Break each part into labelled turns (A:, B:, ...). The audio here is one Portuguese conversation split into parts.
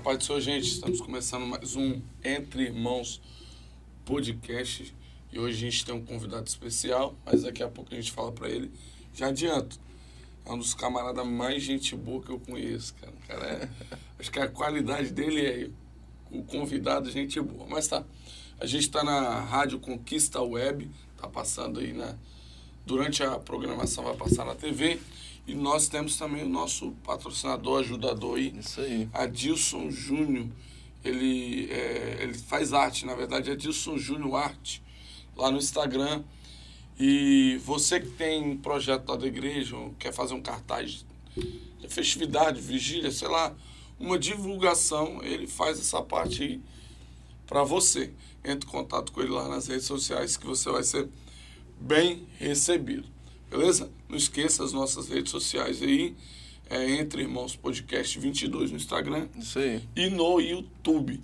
A: paz do Senhor, gente. Estamos começando mais um Entre Irmãos podcast. E hoje a gente tem um convidado especial, mas daqui a pouco a gente fala pra ele. Já adianto, é um dos camaradas mais gente boa que eu conheço, cara. Acho que a qualidade dele é o convidado gente boa. Mas tá, a gente tá na Rádio Conquista Web, tá passando aí durante a programação, vai passar na TV. E nós temos também o nosso patrocinador, ajudador aí.
B: Isso aí.
A: Adilson Júnior. Ele faz arte, na verdade, Adilson Júnior Arte, lá no Instagram. E você que tem projeto lá da igreja, ou quer fazer um cartaz de festividade, vigília, sei lá, uma divulgação, ele faz essa parte aí para você. Entre em contato com ele lá nas redes sociais que você vai ser bem recebido. Beleza? Não esqueça as nossas redes sociais aí, Entre Irmãos Podcast 22 no Instagram.
B: Isso aí.
A: E no YouTube.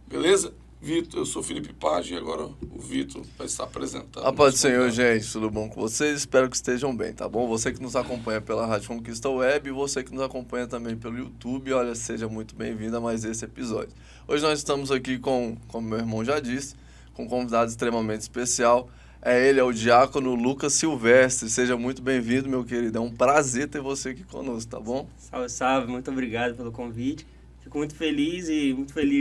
A: Beleza? Vitor, eu sou Felipe Page e agora o Vitor vai estar apresentando.
B: A paz do Senhor, gente. Tudo bom com vocês? Espero que estejam bem, tá bom? Você que nos acompanha pela Rádio Conquista Web e você que nos acompanha também pelo YouTube, olha, seja muito bem-vindo a mais esse episódio. Hoje nós estamos aqui como meu irmão já disse, com um convidado extremamente especial. Ele é o diácono Lucas Silvestre. Seja muito bem-vindo, meu querido. É um prazer ter você aqui conosco, tá bom?
C: Salve, salve. Muito obrigado pelo convite. Fico muito feliz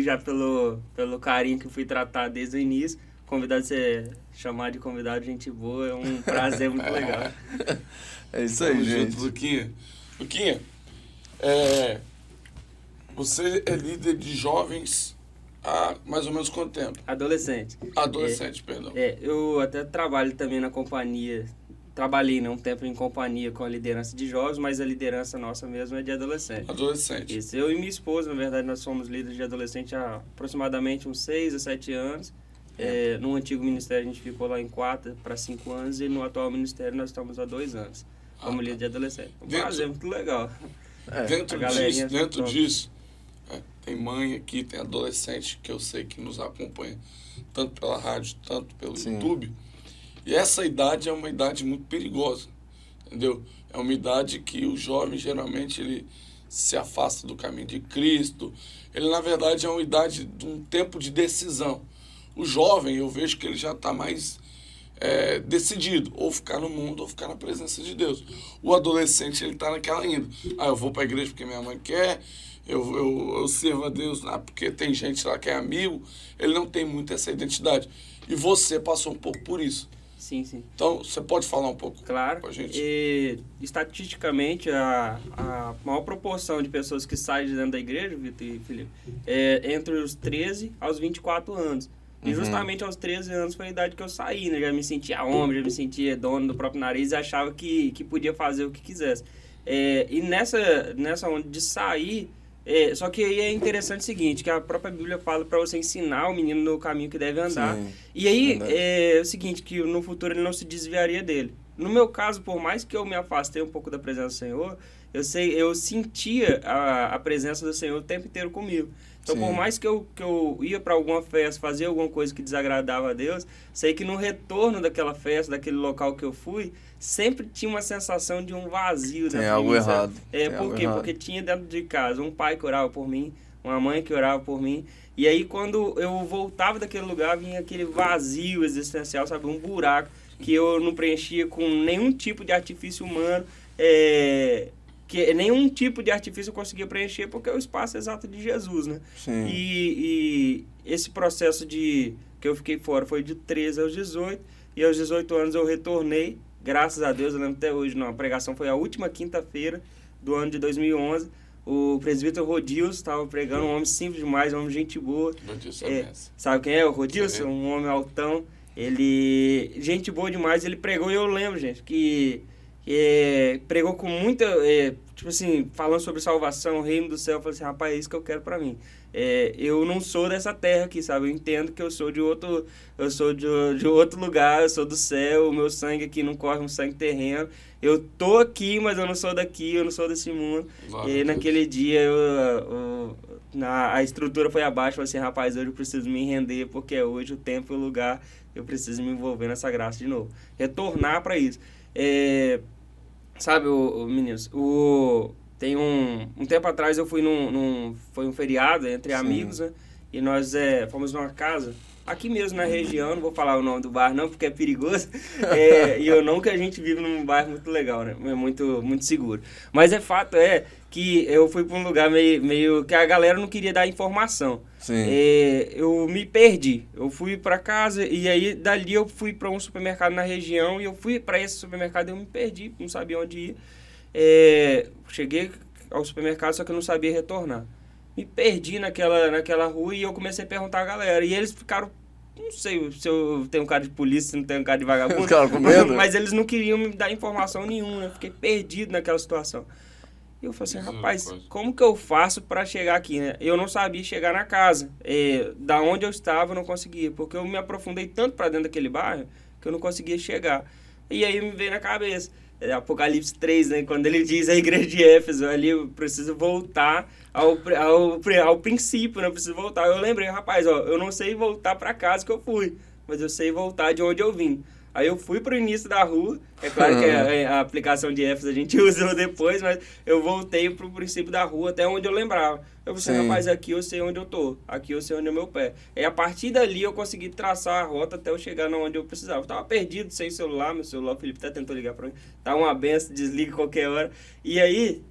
C: já pelo carinho que fui tratado desde o início. Convidado, ser chamado de convidado, gente boa, é um prazer muito legal.
B: É isso aí, gente.
A: Junto, Luquinha. Luquinha, você é líder de jovens há mais ou menos quanto tempo?
C: Adolescente.
A: Adolescente, perdão.
C: Eu até trabalho também na companhia. Trabalhei, né, um tempo em companhia com a liderança de jovens, mas a liderança nossa mesmo é de adolescente.
A: Adolescente.
C: Isso. Eu e minha esposa, na verdade, nós somos líderes de adolescente há aproximadamente uns 6 a 7 anos. No antigo ministério a gente ficou lá em 4 para 5 anos e no atual ministério nós estamos há 2 anos como líder de adolescente. Um prazer muito legal.
A: Dentro disso, tem mãe aqui, tem adolescente que eu sei que nos acompanha tanto pela rádio, tanto pelo YouTube. E essa idade é uma idade muito perigosa, entendeu? É uma idade que o jovem, geralmente, ele se afasta do caminho de Cristo. Ele, na verdade, é uma idade de um tempo de decisão. O jovem, eu vejo que ele já está mais decidido, ou ficar no mundo, ou ficar na presença de Deus. O adolescente, ele está naquela ainda. Eu vou para a igreja porque minha mãe quer, eu sirvo a Deus porque tem gente lá que é amigo. Ele não tem muito essa identidade. E você passou um pouco por isso.
C: Sim.
A: Então, você pode falar um pouco
C: claro,
A: com a gente?
C: Estatisticamente, a maior proporção de pessoas que saem de dentro da igreja, Vitor e Felipe, é entre os 13 aos 24 anos. E justamente aos 13 anos foi a idade que eu saí, né? Já me sentia homem, já me sentia dono do próprio nariz e achava que podia fazer o que quisesse. E nessa onda de sair... só que aí é interessante o seguinte, que a própria Bíblia fala para você ensinar o menino no caminho que deve andar. Sim, e aí é o seguinte, que no futuro ele não se desviaria dele. No meu caso, por mais que eu me afastei um pouco da presença do Senhor, eu sentia a presença do Senhor o tempo inteiro comigo. Então, por mais que eu ia para alguma festa, fazia alguma coisa que desagradava a Deus, sei que no retorno daquela festa, daquele local que eu fui, sempre tinha uma sensação de um vazio.
B: Tem algo errado.
C: Por quê? Porque tinha dentro de casa um pai que orava por mim, uma mãe que orava por mim. E aí, quando eu voltava daquele lugar, vinha aquele vazio existencial, sabe? Um buraco que eu não preenchia com nenhum tipo de artifício humano, que nenhum tipo de artifício eu conseguia preencher, porque é o espaço exato de Jesus, né?
B: Sim.
C: E esse processo que eu fiquei fora foi de 13 aos 18, e aos 18 anos eu retornei, graças a Deus, eu lembro até hoje, a pregação foi a última quinta-feira do ano de 2011, o presbítero Rodilson estava pregando, um homem simples demais, um homem gente boa. Sabe quem é o Rodilson? Um homem altão, gente boa demais, ele pregou e eu lembro, gente, que pregou com muita, tipo assim, falando sobre salvação, reino do céu. Eu falei assim, rapaz, é isso que eu quero pra mim. Eu não sou dessa terra aqui, sabe? Eu entendo que eu sou de outro lugar, eu sou do céu, o meu sangue aqui não corre um sangue terreno. Eu tô aqui, mas eu não sou daqui, eu não sou desse mundo. E naquele dia a estrutura foi abaixo, eu falei assim, rapaz, hoje eu preciso me render, porque é hoje o tempo e o lugar, eu preciso me envolver nessa graça de novo. Retornar pra isso. Sabe, meninos, Tem um tempo atrás eu fui foi um feriado entre amigos, né? E nós fomos numa casa, aqui mesmo na região, não vou falar o nome do bairro não, porque é perigoso. E eu não que a gente vive num bairro muito legal, né? Muito, muito seguro. Mas fato que eu fui para um lugar meio que a galera não queria dar informação. Eu me perdi. Eu fui para casa e aí dali eu fui para um supermercado na região e eu fui para esse supermercado e eu me perdi, não sabia onde ir. Cheguei ao supermercado, só que eu não sabia retornar. Me perdi naquela rua e eu comecei a perguntar a galera. E eles ficaram, não sei se eu tenho um cara de polícia, se não tenho um cara de vagabundo. Mas eles não queriam me dar informação nenhuma, né? Fiquei perdido naquela situação. E eu falei assim, rapaz, como que eu faço para chegar aqui, né? Eu não sabia chegar na casa. Da onde eu estava, eu não conseguia. Porque eu me aprofundei tanto para dentro daquele bairro que eu não conseguia chegar. E aí me veio na cabeça. Apocalipse 3, né? Quando ele diz a igreja de Éfeso, ali eu preciso voltar ao princípio, né? Eu preciso voltar. Eu lembrei, rapaz, eu não sei voltar para casa que eu fui, mas eu sei voltar de onde eu vim. Aí eu fui pro início da rua, é claro que a aplicação de Éfeso a gente usou depois, mas eu voltei pro princípio da rua até onde eu lembrava. Eu falei, rapaz, aqui eu sei onde eu tô, aqui eu sei onde é o meu pé. E a partir dali eu consegui traçar a rota até eu chegar onde eu precisava. Eu tava perdido, sem celular, meu celular, o Felipe até tentou ligar pra mim, tá uma benção, desliga qualquer hora. E aí,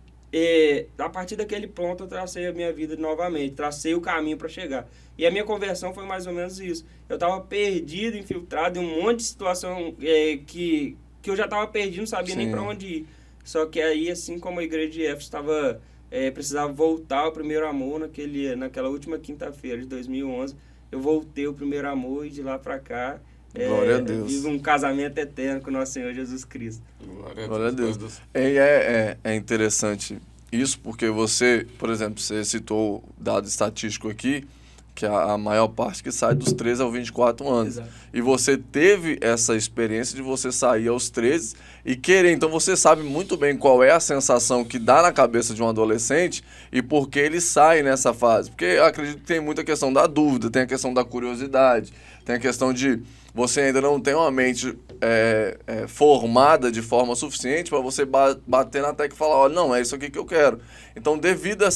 C: a partir daquele ponto eu tracei a minha vida novamente, tracei o caminho para chegar. E a minha conversão foi mais ou menos isso. Eu estava perdido, infiltrado em um monte de situação que eu já estava perdido, não sabia nem para onde ir. Só que aí, assim como a igreja de Éfeso precisava voltar ao primeiro amor naquela última quinta-feira de 2011, eu voltei ao primeiro amor e de lá para cá
B: Glória a Deus.
C: Vivo um casamento eterno com o nosso Senhor Jesus Cristo.
B: Glória a Deus. É interessante isso, porque você, por exemplo, você citou dado estatístico aqui, que a maior parte que sai dos 13 aos 24 anos.
C: Exato.
B: E você teve essa experiência de você sair aos 13 e querer. Então você sabe muito bem qual é a sensação que dá na cabeça de um adolescente e por que ele sai nessa fase. Porque eu acredito que tem muita questão da dúvida, tem a questão da curiosidade, tem a questão de você ainda não ter uma mente formada de forma suficiente para você bater na tecla e falar, olha, não, é isso aqui que eu quero. Então, devido a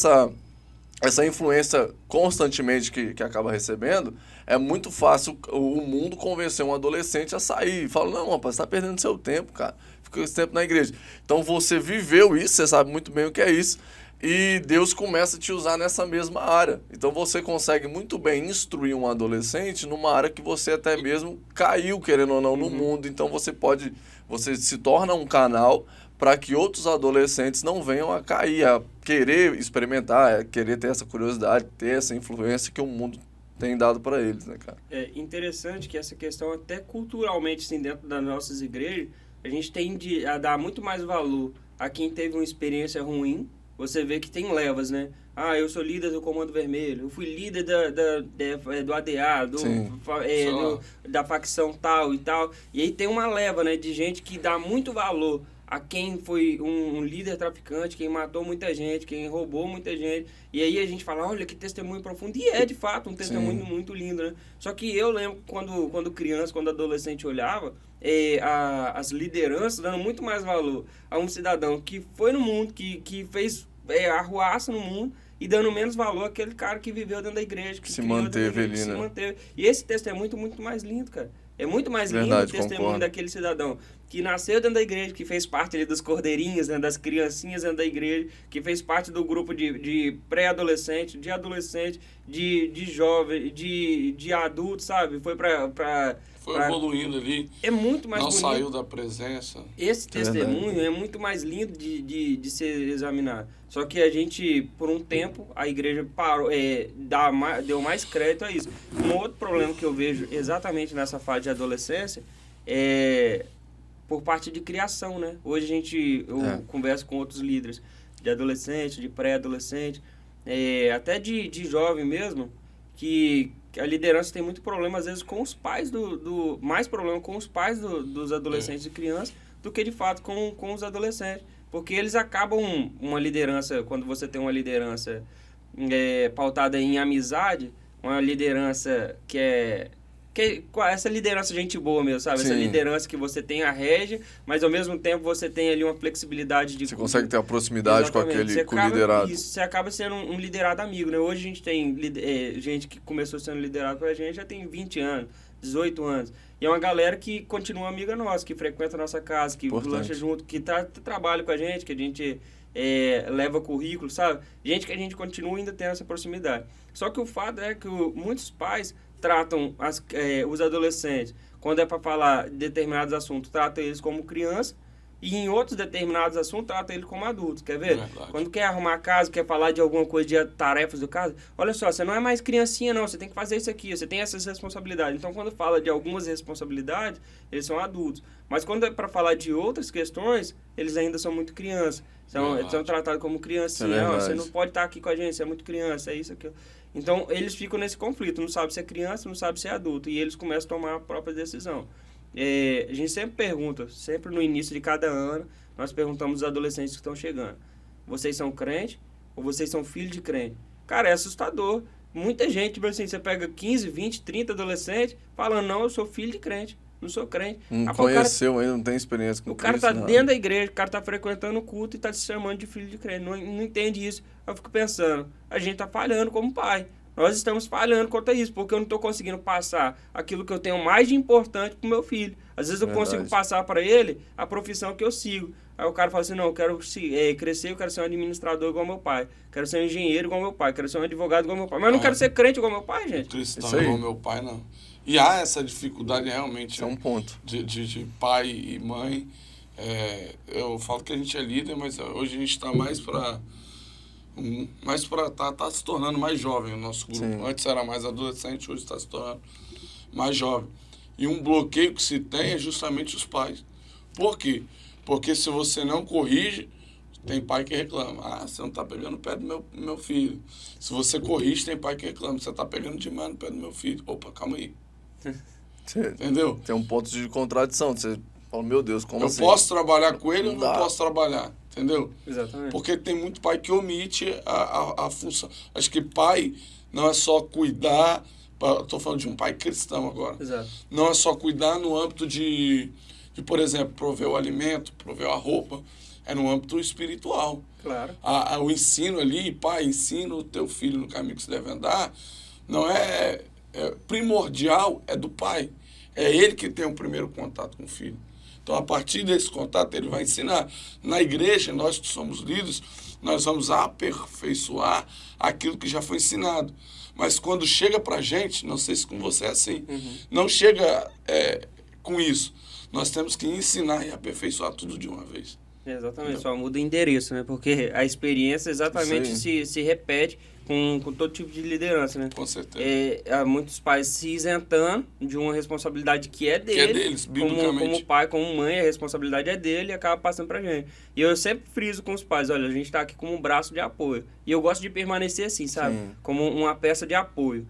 B: essa influência constantemente que acaba recebendo, é muito fácil o mundo convencer um adolescente a sair. E fala, não, rapaz, você está perdendo seu tempo, cara. Fica esse tempo na igreja. Então, você viveu isso, você sabe muito bem o que é isso. E Deus começa a te usar nessa mesma área. Então, você consegue muito bem instruir um adolescente numa área que você até mesmo caiu, querendo ou não, no mundo. Então, você se torna um canal para que outros adolescentes não venham a cair, a querer experimentar, a querer ter essa curiosidade, ter essa influência que o mundo tem dado para eles, né, cara?
C: É interessante que essa questão, até culturalmente, assim, dentro das nossas igrejas, a gente tende a dar muito mais valor a quem teve uma experiência ruim. Você vê que tem levas, né? Ah, eu sou líder do Comando Vermelho, eu fui líder do ADA, da facção tal e tal. E aí tem uma leva, né, de gente que dá muito valor a quem foi um líder traficante, quem matou muita gente, quem roubou muita gente. E aí a gente fala, olha que testemunho profundo. E de fato, um testemunho muito lindo, né? Só que eu lembro quando criança, quando adolescente olhava, as lideranças dando muito mais valor a um cidadão que foi no mundo, que fez arruaça no mundo, e dando menos valor àquele cara que viveu dentro da igreja, que
B: se manteve ali, né?
C: Se manteve. E esse testemunho é muito mais lindo, cara. É muito mais lindo o testemunho daquele cidadão que nasceu dentro da igreja, que fez parte ali dos cordeirinhos, né, das criancinhas dentro da igreja, que fez parte do grupo de pré-adolescente, de adolescente, de jovem, de adulto, sabe? Foi
A: evoluindo ali.
C: É muito mais
A: bonito.
C: Não
A: saiu da presença.
C: Esse testemunho é muito mais lindo de ser examinado. Só que a gente, por um tempo, a igreja parou, deu mais crédito a isso. Um outro problema que eu vejo exatamente nessa fase de adolescência é por parte de criação, né? Hoje eu converso com outros líderes de adolescente, de pré-adolescente, até de jovem mesmo, que a liderança tem muito problema, às vezes, com os pais mais problema com os pais dos adolescentes e crianças do que, de fato, com os adolescentes. Porque eles acabam uma liderança, quando você tem uma liderança pautada em amizade, uma liderança que é essa liderança gente boa mesmo, sabe?
B: Sim.
C: Essa liderança que você tem a rédea, mas ao mesmo tempo você tem ali uma flexibilidade de...
B: Você consegue ter a proximidade com o liderado.
C: Isso, você acaba sendo um liderado amigo, né? Hoje a gente tem gente que começou sendo liderado pra gente, já tem 20 anos, 18 anos. E é uma galera que continua amiga nossa, que frequenta a nossa casa, que lancha junto, que trabalha com a gente, que a gente leva currículo, sabe? Gente que a gente continua ainda tendo essa proximidade. Só que o fato é que muitos pais tratam os adolescentes, quando é para falar de determinados assuntos, tratam eles como criança, e em outros determinados assuntos, tratam eles como adultos. Quer ver? Quando quer arrumar a casa, quer falar de alguma coisa, de tarefas do casa, olha só, você não é mais criancinha não, você tem que fazer isso aqui, você tem essas responsabilidades. Então, quando fala de algumas responsabilidades, eles são adultos. Mas quando é para falar de outras questões, eles ainda são muito crianças. Eles são tratados como criancinha. Você não pode estar aqui com a gente, você é muito criança, é isso, aquilo. Então, eles ficam nesse conflito, não sabe se é criança, não sabe se é adulto, e eles começam a tomar a própria decisão. A gente sempre pergunta, sempre no início de cada ano, nós perguntamos aos adolescentes que estão chegando: vocês são crente ou vocês são filhos de crente? Cara, é assustador. Muita gente, tipo assim, você pega 15, 20, 30 adolescentes falando: não, eu sou filho de crente, não sou crente.
B: Não conheceu ainda, não tem experiência com Cristo.
C: O cara tá dentro da igreja, o cara tá frequentando o culto e tá se chamando de filho de crente. Não entende isso. Eu fico pensando, a gente tá falhando como pai. Nós estamos falhando quanto a isso, porque eu não estou conseguindo passar aquilo que eu tenho mais de importante para o meu filho. Às vezes eu consigo passar para ele a profissão que eu sigo. Aí o cara fala assim: não, eu quero crescer, eu quero ser um administrador igual meu pai. Quero ser um engenheiro igual meu pai. Quero ser um advogado igual meu pai. Mas eu não quero ser crente igual meu pai, gente.
A: Cristão igual meu pai, não. E há essa dificuldade realmente.
B: É um ponto.
A: De pai e mãe. Eu falo que a gente é líder, mas hoje a gente está mais para... tá se tornando mais jovem o nosso grupo. Sim. Antes era mais adolescente, hoje está se tornando mais jovem. E um bloqueio que se tem é justamente os pais. Por quê? Porque se você não corrige, tem pai que reclama: você não está pegando o pé do meu filho. Se você corrige, tem pai que reclama: você está pegando demais no pé do meu filho. Opa, calma aí. Entendeu?
B: Tem um ponto de contradição. Você fala: meu Deus, como assim?
A: Eu posso trabalhar com ele ou não posso trabalhar? Entendeu?
C: Exatamente.
A: Porque tem muito pai que omite a função. Acho que pai não é só cuidar... Estou falando de um pai cristão agora.
C: Exato.
A: Não é só cuidar no âmbito de, por exemplo, prover o alimento, prover a roupa. É no âmbito espiritual.
C: Claro.
A: O ensino ali, pai, ensina o teu filho no caminho que se deve andar, não é primordial, é do pai. É ele que tem o primeiro contato com o filho. Então, a partir desse contato, ele vai ensinar. Na igreja, nós que somos líderes, nós vamos aperfeiçoar aquilo que já foi ensinado. Mas quando chega para a gente, não sei se com você é assim, não chega com isso. Nós temos que ensinar e aperfeiçoar tudo de uma vez.
C: Exatamente, só muda o endereço, né? Porque a experiência exatamente se repete com todo tipo de liderança, né?
A: Com certeza.
C: Há muitos pais se isentando de uma responsabilidade que é dele.
A: Que é deles, biblicamente.
C: Como pai, como mãe, a responsabilidade é dele e acaba passando pra gente. E eu sempre friso com os pais: olha, a gente tá aqui como um braço de apoio. E eu gosto de permanecer assim, sabe? Sim. Como uma peça de apoio.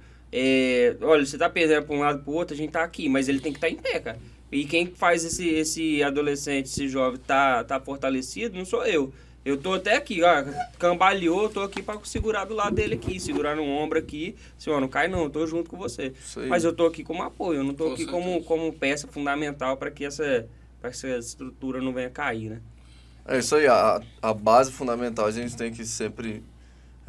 C: Olha, você tá perdendo pra um lado pro outro, a gente tá aqui, mas ele tem que estar em pé, cara. E quem faz esse adolescente, esse jovem, tá fortalecido, não sou eu. Eu tô até aqui, ó, cambaleou, eu tô aqui para segurar do lado dele aqui, segurar no ombro aqui. Assim, ó, não cai não, eu tô junto com você. Mas eu tô aqui como apoio, eu não tô aqui como peça fundamental para que essa estrutura não venha cair, né?
B: É isso aí, a base fundamental a gente tem que sempre...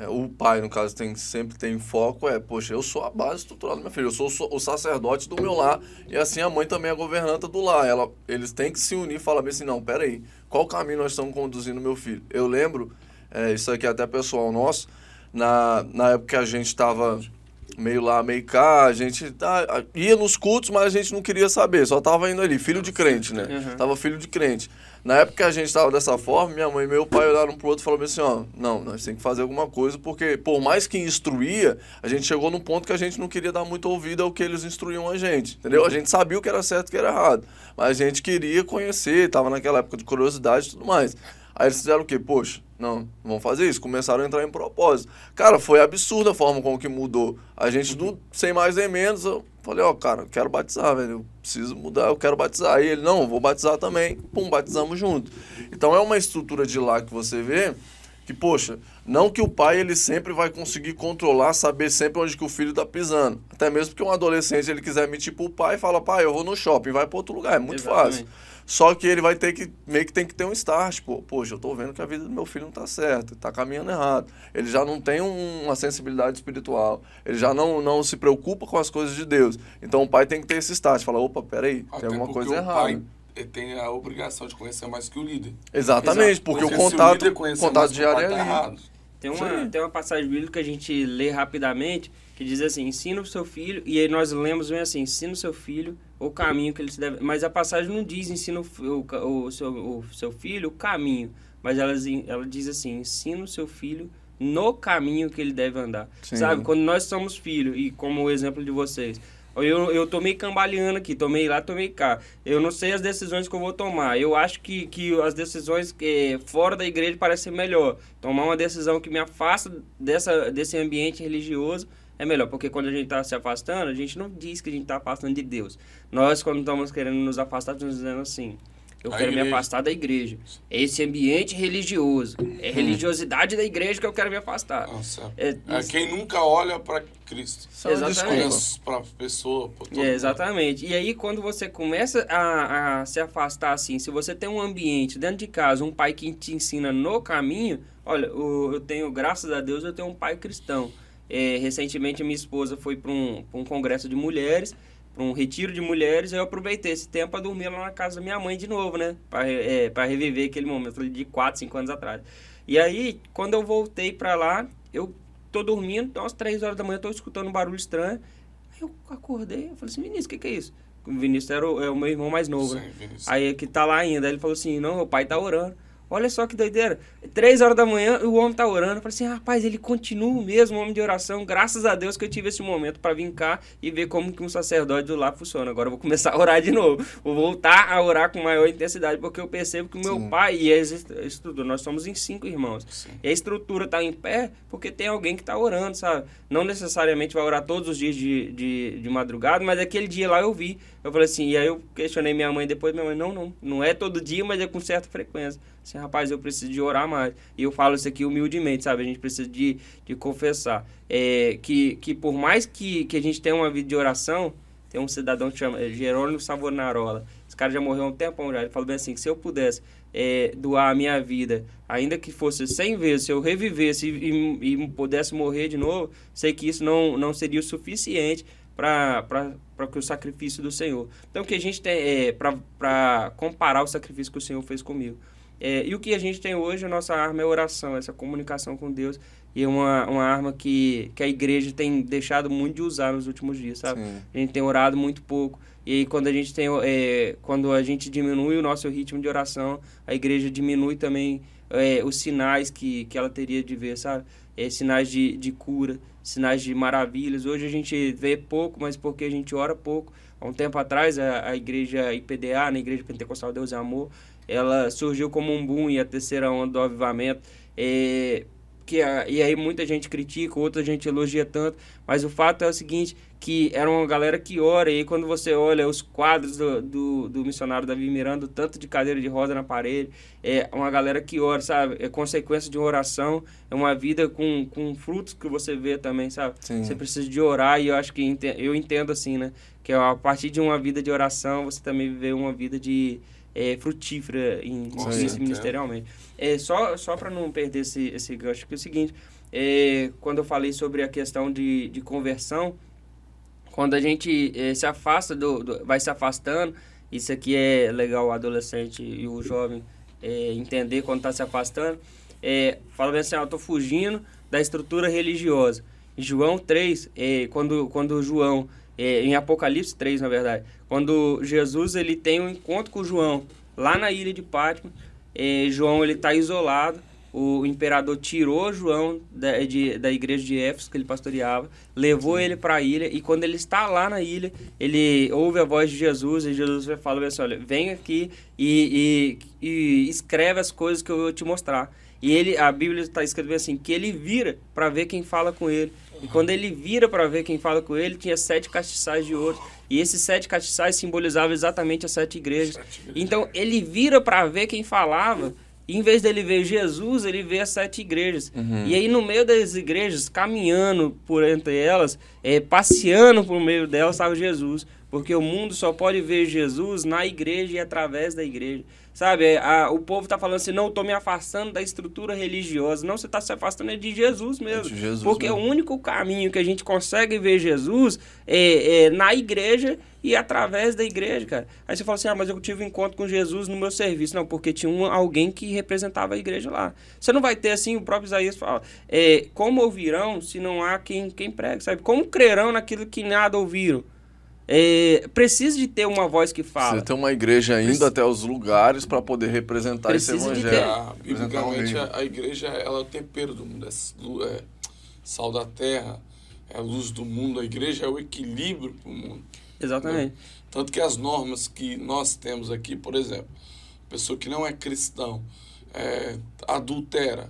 B: o pai, no caso, sempre tem foco, poxa, eu sou a base estrutural do meu filho, eu sou o sacerdote do meu lar, e assim a mãe também é a governanta do lar. Eles têm que se unir e falar bem assim: não, peraí, qual caminho nós estamos conduzindo meu filho? Eu lembro, isso aqui é até pessoal nosso, na época que a gente estava meio lá, meio cá, a gente ia nos cultos, mas a gente não queria saber, só estava indo ali, filho de crente, né? Tava filho de crente. Na época que a gente estava dessa forma, minha mãe e meu pai olharam pro outro e falaram assim: ó, não, nós temos que fazer alguma coisa, porque por mais que instruía, a gente chegou num ponto que a gente não queria dar muito ouvido ao que eles instruíam a gente, entendeu? A gente sabia o que era certo e o que era errado, mas a gente queria conhecer, estava naquela época de curiosidade e tudo mais. Aí eles fizeram o quê? Poxa, não vamos fazer isso. Começaram a entrar em propósito. Cara, foi absurda a forma como que mudou. A gente, sem mais nem menos, eu falei: ó, cara, eu quero batizar, velho. Eu preciso mudar, eu quero batizar. Aí ele: não, eu vou batizar também. Pum, batizamos junto. Então é uma estrutura de lá que você vê que, poxa, não que o pai ele sempre vai conseguir controlar, saber sempre onde que o filho tá pisando. Até mesmo porque um adolescente, ele quiser mentir pro pai e fala, pai, eu vou no shopping, vai para outro lugar, é muito fácil. Só que ele vai ter que, meio que tem que ter um start, poxa, eu tô vendo que a vida do meu filho não tá certa, tá caminhando errado. Ele já não tem uma sensibilidade espiritual, ele já não se preocupa com as coisas de Deus. Então o pai tem que ter esse start, fala, opa, peraí, tem alguma coisa errada.
A: Ele tem a obrigação de conhecer mais que o líder.
B: Exatamente, porque o contato diário é ali.
C: Tem uma passagem bíblica que a gente lê rapidamente, que diz assim, ensina o seu filho, e aí nós lemos bem assim, ensina o seu filho o caminho que ele se deve... Mas a passagem não diz ensina o seu filho o caminho, mas ela diz assim, ensina o seu filho no caminho que ele deve andar. Sim. Sabe, quando nós somos filhos, e como o exemplo de vocês... Eu tô meio cambaleando aqui, tomei lá, tomei cá. Eu não sei as decisões que eu vou tomar. Eu acho que as decisões fora da igreja parecem melhor. Tomar uma decisão que me afasta desse ambiente religioso é melhor. Porque quando a gente está se afastando, a gente não diz que a gente está afastando de Deus. Nós, quando estamos querendo nos afastar, estamos dizendo assim... Eu quero me afastar da igreja. É esse ambiente religioso. É religiosidade da igreja que eu quero me afastar.
A: Nossa. Quem nunca olha para Cristo.
C: Exatamente.
A: Para a pessoa.
C: Exatamente. E aí, quando você começa a se afastar assim, se você tem um ambiente dentro de casa, um pai que te ensina no caminho... Olha, eu tenho, graças a Deus, eu tenho um pai cristão. Recentemente, minha esposa foi para um congresso de mulheres, um retiro de mulheres, eu aproveitei esse tempo para dormir lá na casa da minha mãe de novo, né? Para reviver aquele momento de 4, 5 anos atrás. E aí, quando eu voltei para lá, eu tô dormindo, então às 3 horas da manhã eu tô escutando um barulho estranho. Aí eu acordei, eu falei assim, Vinícius, o que é isso? O Vinícius é o meu irmão mais novo, né? Aí que tá lá ainda, aí ele falou assim, não, meu pai tá orando. Olha só que doideira. 3 horas da manhã, o homem tá orando. Eu falei assim, rapaz, ele continua mesmo, um homem de oração. Graças a Deus que eu tive esse momento para vir cá e ver como que um sacerdote do lar funciona. Agora eu vou começar a orar de novo. Vou voltar a orar com maior intensidade, porque eu percebo que o meu pai e a estrutura, nós somos em 5 irmãos. Sim. E a estrutura tá em pé porque tem alguém que tá orando, sabe? Não necessariamente vai orar todos os dias de madrugada, mas aquele dia lá eu vi. Eu falei assim, e aí eu questionei minha mãe depois, minha mãe, não é todo dia, mas é com certa frequência. Assim, rapaz, eu preciso de orar mais. E eu falo isso aqui humildemente, sabe? A gente precisa de confessar. Que por mais que a gente tenha uma vida de oração, tem um cidadão que chama Jerônimo Savonarola. Esse cara já morreu há um tempão já. Ele falou bem assim, que se eu pudesse doar a minha vida, ainda que fosse 100 vezes, se eu revivesse e pudesse morrer de novo, sei que isso não seria o suficiente para que o sacrifício do Senhor. Então, o que a gente tem para comparar o sacrifício que o Senhor fez comigo. E o que a gente tem hoje, a nossa arma é a oração, essa comunicação com Deus. E é uma arma que a igreja tem deixado muito de usar nos últimos dias, sabe? Sim. A gente tem orado muito pouco. E aí, quando a gente diminui o nosso ritmo de oração, a igreja diminui também os sinais que ela teria de ver, sabe? Sinais de cura, sinais de maravilhas. Hoje a gente vê pouco, mas porque a gente ora pouco. Há um tempo atrás, a igreja IPDA, na Igreja Pentecostal Deus é Amor, ela surgiu como um boom e a terceira onda do avivamento. E aí muita gente critica, outra gente elogia tanto, mas o fato é o seguinte, que era uma galera que ora, e aí quando você olha os quadros do missionário Davi Miranda, o tanto de cadeira de roda na parede, é uma galera que ora, sabe? É consequência de uma oração, é uma vida com frutos que você vê também, sabe? Sim. Você precisa de orar, e eu acho que eu entendo assim, né? Que a partir de uma vida de oração, você também vive uma vida frutífera ministerialmente. Só para não perder esse gancho, que é o seguinte, quando eu falei sobre a questão de conversão, quando a gente se afasta, vai se afastando, isso aqui é legal o adolescente e o jovem entender quando está se afastando, fala assim, eu estou fugindo da estrutura religiosa. Em João 3, quando João... em Apocalipse 3, na verdade, quando Jesus ele tem um encontro com João lá na ilha de Patmos, João ele está isolado, o imperador tirou João da igreja de Éfeso que ele pastoreava, levou ele para a ilha, e quando ele está lá na ilha, ele ouve a voz de Jesus, e Jesus fala assim, olha, vem aqui e escreve as coisas que eu vou te mostrar. E a Bíblia está escrevendo assim, que ele vira para ver quem fala com ele. E quando ele vira para ver quem fala com ele, tinha 7 castiçais de ouro. E esses 7 castiçais simbolizavam exatamente as 7 igrejas. Então, ele vira para ver quem falava, E em vez dele ver Jesus, ele vê as 7 igrejas. E aí, no meio das igrejas, caminhando por entre elas, passeando por meio delas, estava Jesus. Porque o mundo só pode ver Jesus na igreja e através da igreja. Sabe, o povo está falando assim, não, eu estou me afastando da estrutura religiosa. Não, você está se afastando de Jesus mesmo. De Jesus porque mesmo. O único caminho que a gente consegue ver Jesus é na igreja e através da igreja, cara. Aí você fala assim, mas eu tive um encontro com Jesus no meu serviço. Não, porque tinha alguém que representava a igreja lá. Você não vai ter, assim, o próprio Isaías fala, como ouvirão se não há quem pregue, sabe? Como crerão naquilo que nada ouviram? Precisa de ter uma voz que fala.
B: Precisa ter uma igreja indo até os lugares para poder representar esse evangelho.
A: Biblicamente, a igreja ela é o tempero do mundo, é sal da terra, é a luz do mundo. A igreja é o equilíbrio para o mundo.
C: Exatamente.
A: Né? Tanto que as normas que nós temos aqui, por exemplo, pessoa que não é cristão, adultera,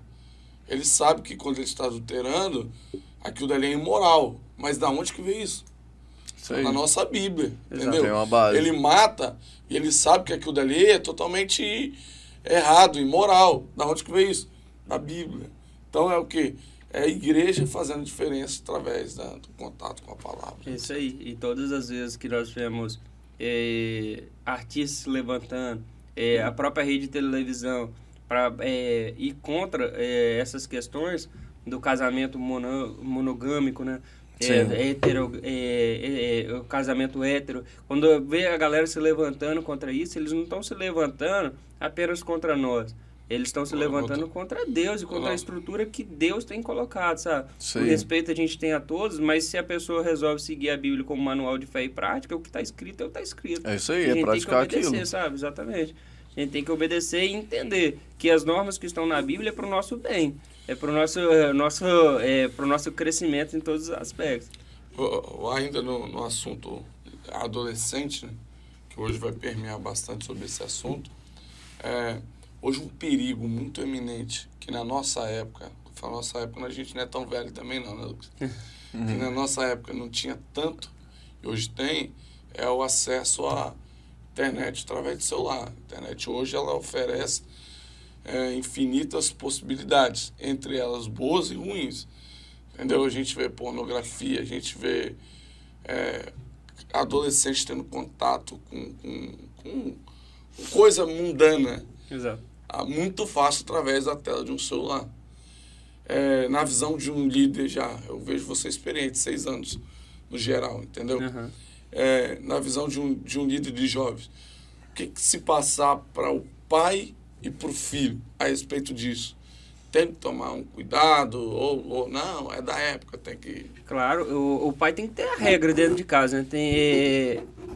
A: ele sabe que quando ele está adulterando, aquilo dali é imoral. Mas da onde que vem isso? Na nossa Bíblia, entendeu?
B: Tem uma base.
A: Ele mata e ele sabe que aquilo dali é totalmente errado, imoral. Da onde que veio isso? Da Bíblia. Então é o quê? É a igreja fazendo diferença através do contato com a palavra.
C: Isso aí. E todas as vezes que nós vemos artistas se levantando, a própria rede de televisão, para ir contra essas questões do casamento monogâmico, né? O casamento hétero. Quando vê a galera se levantando contra isso, eles não estão se levantando apenas contra nós. Eles estão se levantando contra Deus e contra a estrutura que Deus tem colocado, sabe? O respeito a gente tem a todos, mas se a pessoa resolve seguir a Bíblia como manual de fé e prática, o que está escrito é o que está escrito.
B: É isso aí, é praticar aquilo.
C: A gente tem que obedecer, sabe? Exatamente. A gente tem que obedecer e entender que as normas que estão na Bíblia é para o nosso bem. É para o nosso crescimento em todos os aspectos.
A: Ainda no assunto adolescente, né, que hoje vai permear bastante sobre esse assunto, hoje um perigo muito eminente, que na nossa época, a gente não é tão velho também não, né, Lucas? Que na nossa época não tinha tanto, e hoje tem, é o acesso à internet através do celular. A internet hoje ela oferece infinitas possibilidades, entre elas boas e ruins, entendeu? A gente vê pornografia, a gente vê adolescentes tendo contato com coisa mundana.
C: Exato.
A: Muito fácil através da tela de um celular. Na visão de um líder eu vejo você experiente, 6 anos no geral, entendeu?
C: Uhum.
A: Na visão de um líder de jovens, o que se passar para o pai e para o filho a respeito disso? Tem que tomar um cuidado ou não? É da época, tem que...
C: Claro, o pai tem que ter a regra dentro de casa, né?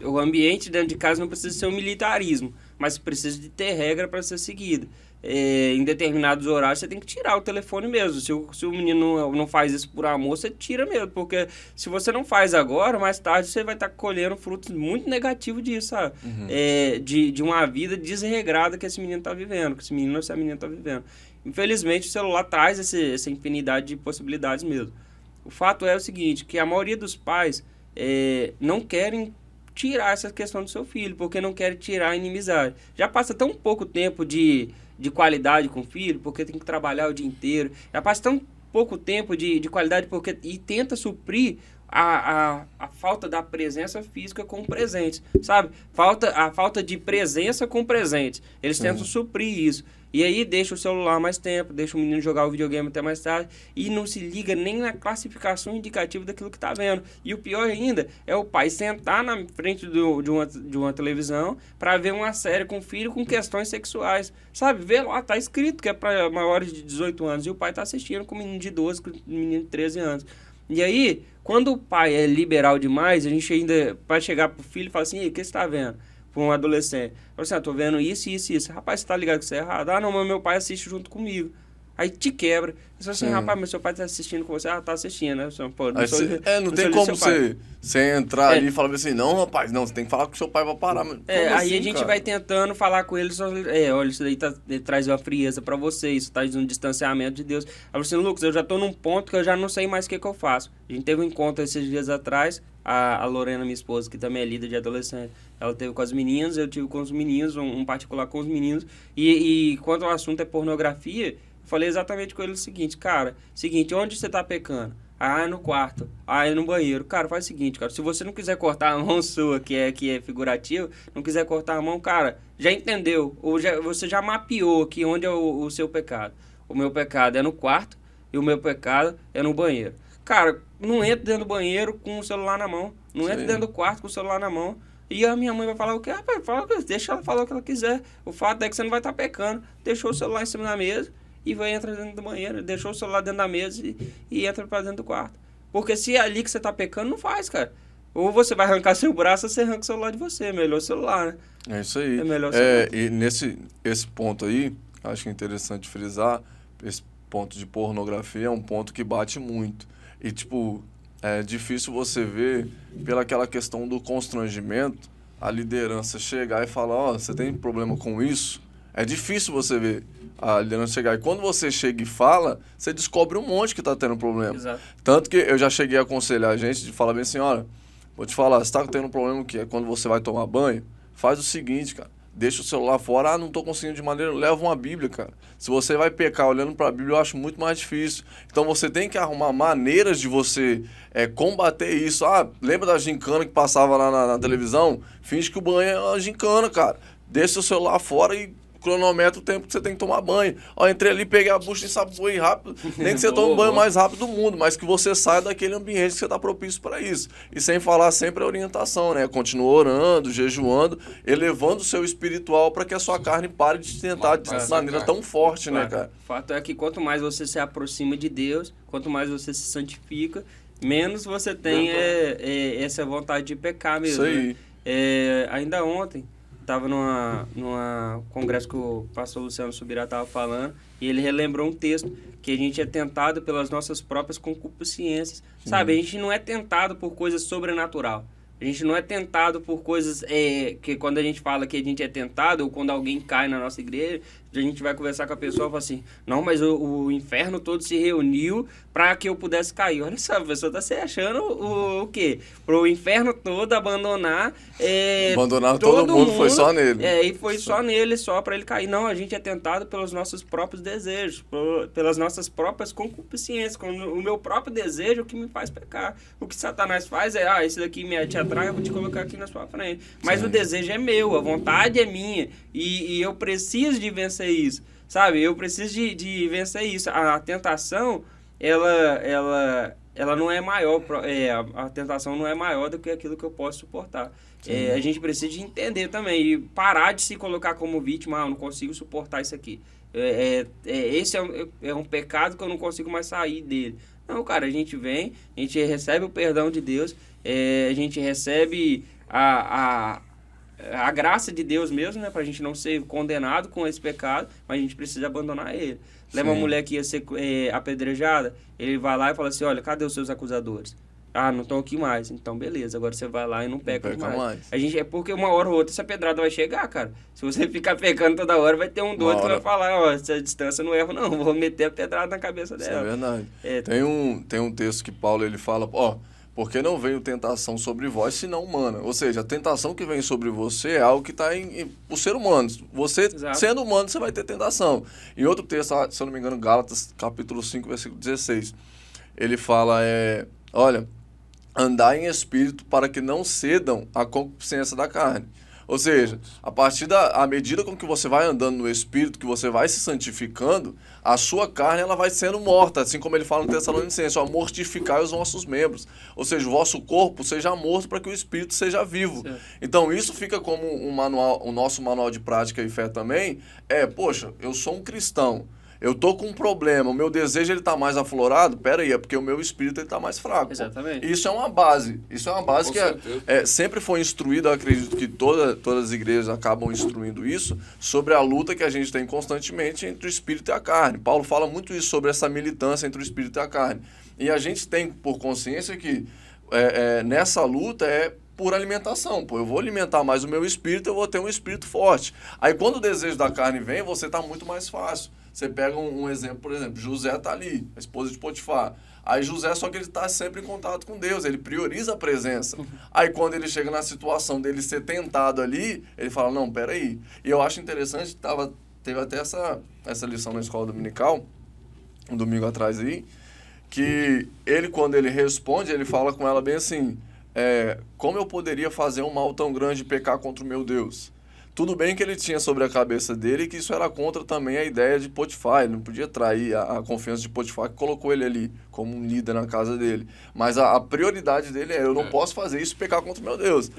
C: O ambiente dentro de casa não precisa ser um militarismo, mas precisa de ter regra para ser seguida. Em determinados horários você tem que tirar o telefone mesmo. Se o menino não faz isso por amor, você tira mesmo, porque se você não faz agora, mais tarde você vai estar colhendo frutos muito negativos disso, sabe? De uma vida desregrada que esse menino está vivendo, que esse menino ou essa menina está vivendo. Infelizmente o celular traz essa infinidade de possibilidades mesmo. O fato é o seguinte, que a maioria dos pais não querem tirar essa questão do seu filho, porque não querem tirar a inimizade. Já passa tão pouco tempo de qualidade com o filho, porque tem que trabalhar o dia inteiro. Já passa tão pouco tempo de qualidade e tenta suprir a falta da presença física com presentes, sabe? A falta de presença com presentes. Eles tentam suprir isso. E aí deixa o celular mais tempo, deixa o menino jogar o videogame até mais tarde e não se liga nem na classificação indicativa daquilo que está vendo. E o pior ainda é o pai sentar na frente de uma televisão para ver uma série com o filho com questões sexuais. Sabe? Vê lá, tá escrito que é para maiores de 18 anos e o pai está assistindo com um menino de 12, com um menino de 13 anos. E aí, quando o pai é liberal demais, a gente ainda vai chegar pro filho e falar assim, o que você está vendo? Para um adolescente. Fala assim, tô vendo isso, isso, isso. Rapaz, você tá ligado que isso é errado? Ah, não, mas meu pai assiste junto comigo. Aí te quebra. Você fala assim, rapaz, mas seu pai tá assistindo com você. Ah, tá assistindo, né? Pô,
B: não tem como você entrar ali e falar assim, não, rapaz, não, você tem que falar com o seu pai vai parar.
C: Aí
B: assim,
C: a gente vai tentando falar com ele, olha, isso daí traz uma frieza pra você, isso traz um distanciamento de Deus. Aí eu falei assim, Lucas, eu já tô num ponto que eu já não sei mais o que eu faço. A gente teve um encontro esses dias atrás, a Lorena, minha esposa, que também é líder de adolescente, ela teve com as meninas, eu tive com os meninos, um particular com os meninos, e quando o assunto é pornografia, eu falei exatamente com ele o seguinte, cara, onde você tá pecando? Ah, é no quarto. Ah, é no banheiro. Cara, faz o seguinte, cara, se você não quiser cortar a mão sua, que é figurativo, não quiser cortar a mão, cara, já entendeu, você já mapeou aqui onde é o seu pecado. O meu pecado é no quarto e o meu pecado é no banheiro. Cara, não entra dentro do banheiro com o celular na mão, não entra dentro do quarto com o celular na mão. E a minha mãe vai falar o quê? Rapaz, deixa ela falar o que ela quiser. O fato é que você não vai estar pecando. Deixou o celular em cima da mesa e vai entrar dentro do banheiro. Deixou o celular dentro da mesa e entra pra dentro do quarto. Porque se é ali que você tá pecando, não faz, cara. Ou você vai arrancar seu braço ou você arranca o celular de você. É melhor o celular, né?
B: É isso aí.
C: É melhor o celular.
B: E esse ponto aí, acho que é interessante frisar, esse ponto de pornografia é um ponto que bate muito. E, tipo, é difícil você ver, pelaquela questão do constrangimento, a liderança chegar e falar, ó, você tem problema com isso? É difícil você ver a liderança chegar. E quando você chega e fala, você descobre um monte que tá tendo problema.
C: Exato.
B: Tanto que eu já cheguei a aconselhar a gente de falar bem assim, olha, vou te falar, você tá tendo um problema que é quando você vai tomar banho, faz o seguinte, cara. Deixa o celular fora, não tô conseguindo de maneira, leva uma Bíblia, cara. Se você vai pecar olhando para a Bíblia, eu acho muito mais difícil. Então você tem que arrumar maneiras de você combater isso. Ah, lembra da gincana que passava lá na televisão? Finge que o banho é uma gincana, cara. Deixa o celular fora e cronometra o tempo que você tem que tomar banho. Ó, entrei ali, peguei a bucha e ensaboei rápido. Nem que você tome o banho mais rápido do mundo, mas que você saia daquele ambiente que você está propício para isso. E sem falar sempre a orientação, né? Continua orando, jejuando, elevando o seu espiritual para que a sua carne pare de tentar de maneira tão forte, né, cara?
C: O fato é que quanto mais você se aproxima de Deus, quanto mais você se santifica, menos você tem essa vontade de pecar mesmo.
B: Isso aí.
C: Né? Ainda ontem, estava numa congresso que o pastor Luciano Subirá estava falando, e ele relembrou um texto que a gente é tentado pelas nossas próprias concupiscências. Sabe, a gente não é tentado por coisas sobrenatural. A gente não é tentado por coisas que quando a gente fala que a gente é tentado, ou quando alguém cai na nossa igreja, a gente vai conversar com a pessoa e fala assim, não, mas o inferno todo se reuniu para que eu pudesse cair. Olha só, a pessoa está se achando o quê? Para o inferno todo abandonar...
B: abandonar todo mundo, foi só nele.
C: E foi só nele, só para ele cair. Não, a gente é tentado pelos nossos próprios desejos, pelas nossas próprias concupiscências, o meu próprio desejo é o que me faz pecar. O que Satanás faz é, esse daqui te atrai, eu vou te colocar aqui na sua frente. Mas sim, o desejo é meu, a vontade é minha, e eu preciso de vencer isso, sabe? Eu preciso de vencer isso. A tentação, ela não é maior, a tentação não é maior do que aquilo que eu posso suportar. A gente precisa de entender também e parar de se colocar como vítima, eu não consigo suportar isso aqui. Esse é um pecado que eu não consigo mais sair dele. Não, cara, a gente vem, a gente recebe o perdão de Deus, a gente recebe a graça de Deus mesmo, né? Pra gente não ser condenado com esse pecado, mas a gente precisa abandonar ele. Lembra uma mulher que ia ser apedrejada? Ele vai lá e fala assim, olha, cadê os seus acusadores? Ah, não estão aqui mais. Então, beleza, agora você vai lá e não peca mais. Porque uma hora ou outra essa pedrada vai chegar, cara. Se você ficar pecando toda hora, vai ter um doido que vai falar, ó, essa distância não erro não, vou meter a pedrada na cabeça dela.
B: Isso é verdade. Tem um texto que Paulo, ele fala, porque não veio tentação sobre vós, senão humana. Ou seja, a tentação que vem sobre você é algo que está em o ser humano. Você, exato, sendo humano, você vai ter tentação. Em outro texto, se eu não me engano, Gálatas, capítulo 5, versículo 16, ele fala, olha, andar em espírito para que não cedam à concupiscência da carne. Ou seja, à medida com que você vai andando no Espírito, que você vai se santificando, a sua carne ela vai sendo morta, assim como ele fala no Tessalonicenses, mortificai os vossos membros. Ou seja, o vosso corpo seja morto para que o Espírito seja vivo. Sim. Então isso fica como o nosso manual de prática e fé também, poxa, eu sou um cristão. Eu tô com um problema, o meu desejo ele tá mais aflorado, pera aí, é porque o meu espírito ele tá mais fraco.
C: Exatamente.
B: Isso é uma base que sempre foi instruída, eu acredito que todas as igrejas acabam instruindo isso, sobre a luta que a gente tem constantemente entre o espírito e a carne. Paulo fala muito isso sobre essa militância entre o espírito e a carne. E a gente tem por consciência que nessa luta por alimentação, eu vou alimentar mais o meu espírito, eu vou ter um espírito forte. Aí quando o desejo da carne vem, você tá muito mais fácil. Você pega um exemplo, por exemplo, José tá ali, a esposa de Potifar. Aí José, só que ele está sempre em contato com Deus, ele prioriza a presença. Aí quando ele chega na situação dele ser tentado ali, ele fala, não, peraí. E eu acho interessante, teve até essa lição na escola dominical, um domingo atrás aí, que ele, quando ele responde, ele fala com ela bem assim, como eu poderia fazer um mal tão grande e pecar contra o meu Deus? Tudo bem que ele tinha sobre a cabeça dele que isso era contra também a ideia de Potifar. Ele não podia trair a confiança de Potifar, que colocou ele ali como um líder na casa dele. Mas a prioridade dele eu não posso fazer isso e pecar contra o meu Deus.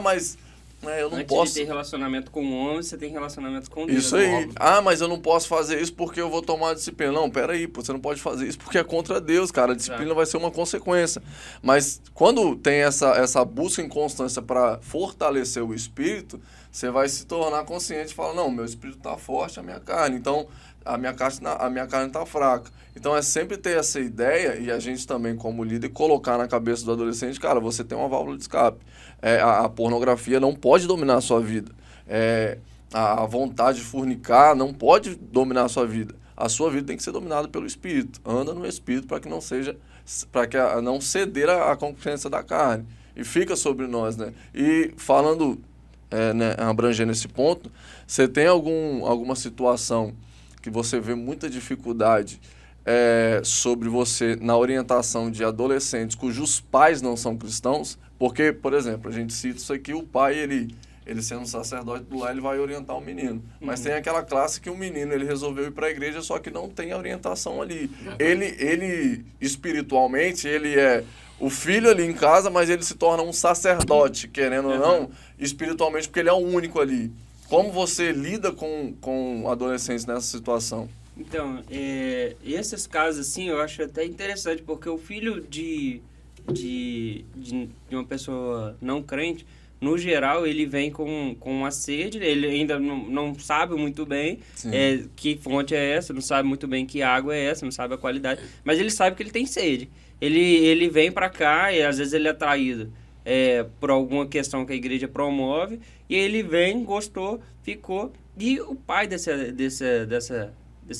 B: Mas eu não posso...
C: Antes de ter relacionamento com o homem, você tem relacionamento com Deus.
B: Isso aí. Mas eu não posso fazer isso porque eu vou tomar a disciplina. Não, peraí, você não pode fazer isso porque é contra Deus, cara. A disciplina vai ser uma consequência. Mas quando tem essa busca em constância para fortalecer o espírito, você vai se tornar consciente e falar, não, meu espírito está forte, a minha carne. Então, a minha carne está fraca. Então, é sempre ter essa ideia, e a gente também, como líder, colocar na cabeça do adolescente, cara, você tem uma válvula de escape. A pornografia não pode dominar a sua vida. A vontade de fornicar não pode dominar a sua vida. A sua vida tem que ser dominada pelo Espírito. Anda no Espírito para que não não ceder à concupiscência da carne. E fica sobre nós, né? E falando... abrangendo esse ponto, você tem alguma situação que você vê muita dificuldade sobre você na orientação de adolescentes cujos pais não são cristãos? Porque, por exemplo, a gente cita isso aqui, o pai, ele sendo um sacerdote do lar, ele vai orientar o menino. Mas tem aquela classe que o menino, ele resolveu ir para a igreja, só que não tem a orientação ali. Ele espiritualmente, ele é o filho ali em casa, mas ele se torna um sacerdote, querendo ou não, espiritualmente, porque ele é o único ali. Como você lida com adolescentes nessa situação?
C: Então, esses casos, assim, eu acho até interessante, porque o filho de uma pessoa não crente, no geral, ele vem com uma sede, ele ainda não sabe muito bem que fonte é essa, não sabe muito bem que água é essa, não sabe a qualidade, mas ele sabe que ele tem sede. Ele vem para cá e às vezes ele é atraído por alguma questão que a igreja promove, e ele vem, gostou, ficou, e o pai desse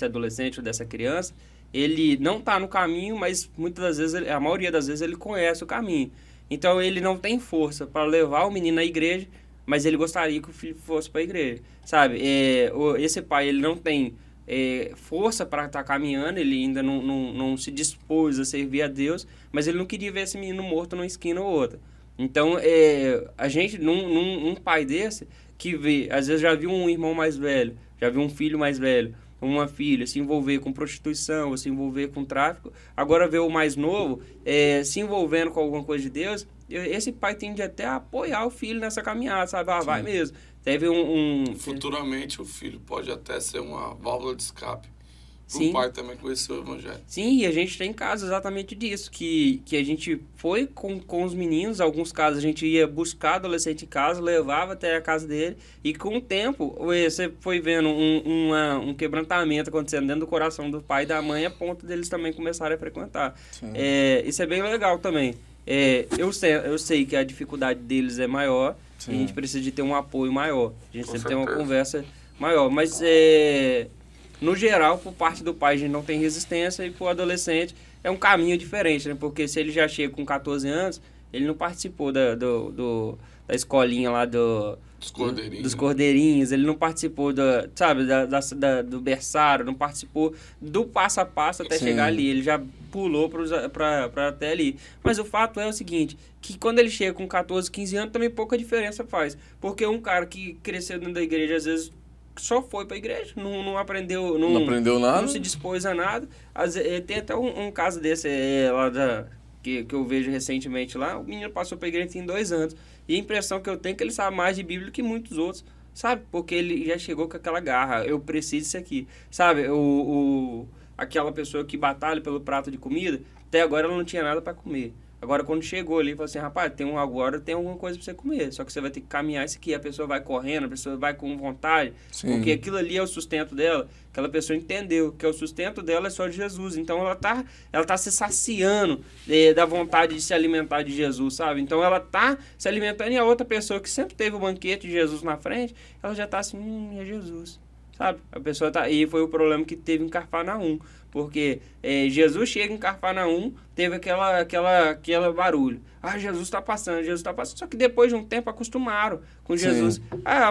C: adolescente ou dessa criança, ele não está no caminho, mas muitas das vezes, a maioria das vezes, ele conhece o caminho. Então, ele não tem força para levar o menino à igreja, mas ele gostaria que o filho fosse para a igreja, sabe? Esse pai, ele não tem força para estar caminhando, ele ainda não se dispôs a servir a Deus, mas ele não queria ver esse menino morto numa esquina ou outra. Então, a gente, num pai desse, que vê, às vezes já viu um irmão mais velho, já viu um filho mais velho, uma filha se envolver com prostituição, ou se envolver com tráfico, agora vê o mais novo se envolvendo com alguma coisa de Deus, esse pai tende até a apoiar o filho nessa caminhada, sabe? Vai mesmo. Teve
A: Futuramente o filho pode até ser uma válvula de escape.
C: Sim.
A: O pai também conheceu o evangelho.
C: Sim, e a gente tem casos exatamente disso, que a gente foi com os meninos, alguns casos a gente ia buscar adolescente em casa, levava até a casa dele, e com o tempo você foi vendo um quebrantamento acontecendo dentro do coração do pai e da mãe, a ponto deles também começarem a frequentar. Isso é bem legal também. Eu sei que a dificuldade deles é maior, e a gente precisa de ter um apoio maior, a gente sempre tem uma conversa maior, mas no geral, por parte do pai, a gente não tem resistência, e pro adolescente é um caminho diferente, né? Porque se ele já chega com 14 anos, ele não participou da escolinha lá dos cordeirinhos, ele não participou do berçário, não participou do passo a passo até chegar ali, ele já pulou para até ali. Mas o fato é o seguinte, que quando ele chega com 14, 15 anos, também pouca diferença faz, porque um cara que cresceu dentro da igreja, às vezes, só foi para a igreja, não aprendeu, não aprendeu nada, não se dispôs a nada. Tem até um caso desse lá que eu vejo recentemente lá, o menino passou para a igreja tem 2 anos, e a impressão que eu tenho é que ele sabe mais de Bíblia que muitos outros, sabe? Porque ele já chegou com aquela garra, eu preciso disso aqui, sabe? Aquela pessoa que batalha pelo prato de comida, até agora ela não tinha nada para comer. Agora, quando chegou ali, falou assim, rapaz, agora tem alguma coisa para você comer, só que você vai ter que caminhar isso aqui. A pessoa vai correndo, a pessoa vai com vontade, porque aquilo ali é o sustento dela. Aquela pessoa entendeu que o sustento dela é só de Jesus. Então, ela tá se saciando da vontade de se alimentar de Jesus, sabe? Então, ela tá se alimentando e a outra pessoa que sempre teve o banquete de Jesus na frente, ela já tá assim, é Jesus, sabe? A pessoa tá... E foi o problema que teve em Cafarnaum. Porque Jesus chega em Cafarnaum, teve aquela barulho. Ah, Jesus está passando. Só que depois de um tempo acostumaram com Jesus. Ah,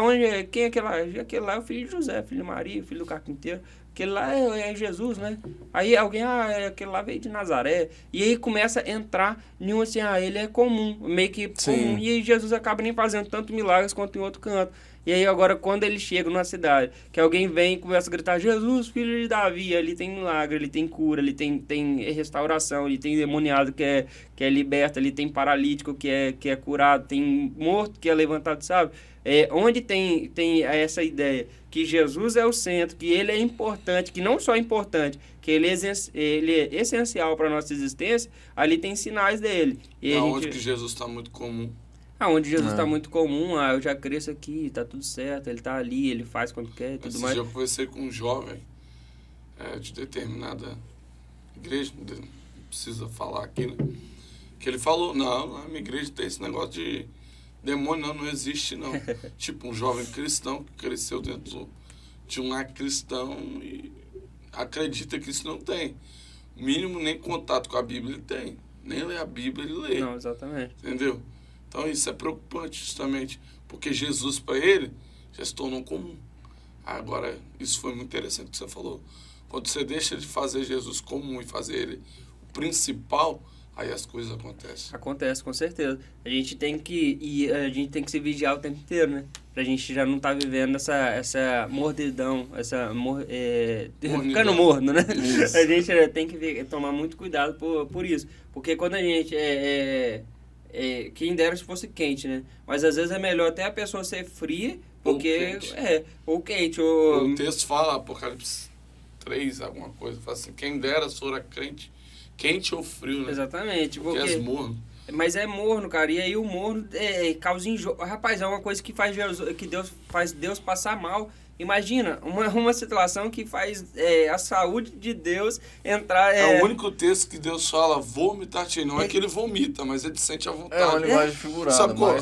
C: quem é aquele lá? Aquele lá é o filho de José, filho de Maria, filho do carpinteiro. Aquele lá é Jesus, né? Aí alguém, aquele lá veio de Nazaré. E aí começa a entrar em um assim, ele é comum, meio que comum. E aí Jesus acaba nem fazendo tanto milagres quanto em outro canto. E aí agora, quando ele chega numa cidade, que alguém vem e começa a gritar, Jesus, filho de Davi, ali tem milagre, ali tem cura, ali tem restauração, ali tem demoniado que é liberto, ali tem paralítico que é curado, tem morto que é levantado, sabe? Onde tem essa ideia que Jesus é o centro, que ele é importante, que não só é importante, que ele é essencial para a nossa existência, ali tem sinais dele. E
A: onde que Jesus está muito comum.
C: Onde Jesus está muito comum, eu já cresço aqui, tá tudo certo, ele tá ali, ele faz quando quer e tudo mais.
A: Esse dia eu conversei com um jovem de determinada igreja, não precisa falar aqui, né? Que ele falou, não, na minha igreja tem esse negócio de demônio, não existe não. Tipo, um jovem cristão que cresceu dentro de um lar cristão e acredita que isso não tem. O mínimo nem contato com a Bíblia ele tem, nem ler a Bíblia ele lê.
C: Não, exatamente.
A: Entendeu? Então isso é preocupante justamente, porque Jesus para ele já se tornou comum. Agora, isso foi muito interessante que você falou. Quando você deixa de fazer Jesus comum e fazer ele o principal, aí as coisas acontecem.
C: Acontece, com certeza. A gente tem que se vigiar o tempo inteiro, né? Pra gente já não estar vivendo essa mordidão, ficando morno, né? Isso. A gente tem que tomar muito cuidado por isso. Porque quando a gente quem dera se fosse quente, né? Mas às vezes é melhor até a pessoa ser fria, porque ou quente.
A: O texto fala, Apocalipse 3, alguma coisa, fala assim, quem dera se for quente ou frio, né?
C: Exatamente.
A: Porque é morno.
C: Mas é morno, cara, e aí o morno causa enjoo. Rapaz, é uma coisa que Deus faz Deus passar mal. Imagina, uma situação que faz a saúde de Deus entrar...
A: É o único texto que Deus fala, vomitar-te. Não é que ele vomita, mas ele sente a vontade.
B: É uma linguagem figurada.
A: Sabe qual?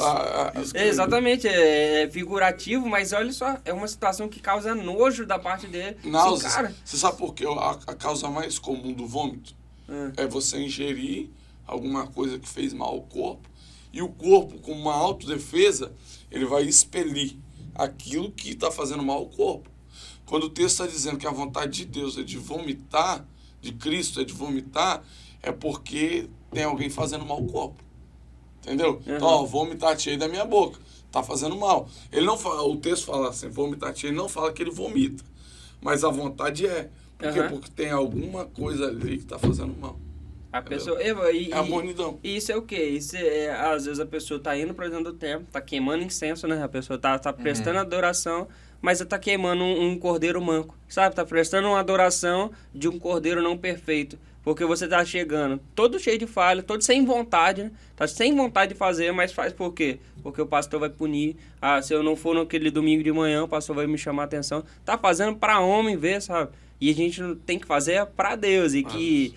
C: Exatamente, é figurativo, mas olha só, é uma situação que causa nojo da parte dele.
A: Náusea. Cara, você sabe por quê? A causa mais comum do vômito é você ingerir alguma coisa que fez mal ao corpo, e o corpo, com uma autodefesa, ele vai expelir aquilo que está fazendo mal ao corpo. Quando o texto está dizendo que a vontade de Deus é de vomitar, de Cristo é de vomitar, é porque tem alguém fazendo mal ao corpo. Entendeu? Uhum. Então, vomitar-te aí da minha boca. Está fazendo mal. Ele não fala, o texto fala assim, vomitar-te, ele não fala que ele vomita. Mas a vontade é. Por quê? Porque tem alguma coisa ali que está fazendo mal.
C: A pessoa,
A: a mornidão.
C: E isso é o quê? Isso às vezes a pessoa tá indo para dentro do templo, tá queimando incenso, né? A pessoa tá prestando adoração, mas tá queimando um cordeiro manco, sabe? Tá prestando uma adoração de um cordeiro não perfeito. Porque você tá chegando todo cheio de falha, todo sem vontade, né? Tá sem vontade de fazer, mas faz por quê? Porque o pastor vai punir. Se eu não for naquele domingo de manhã, o pastor vai me chamar a atenção. Tá fazendo para homem ver, sabe? E a gente tem que fazer para Deus. E,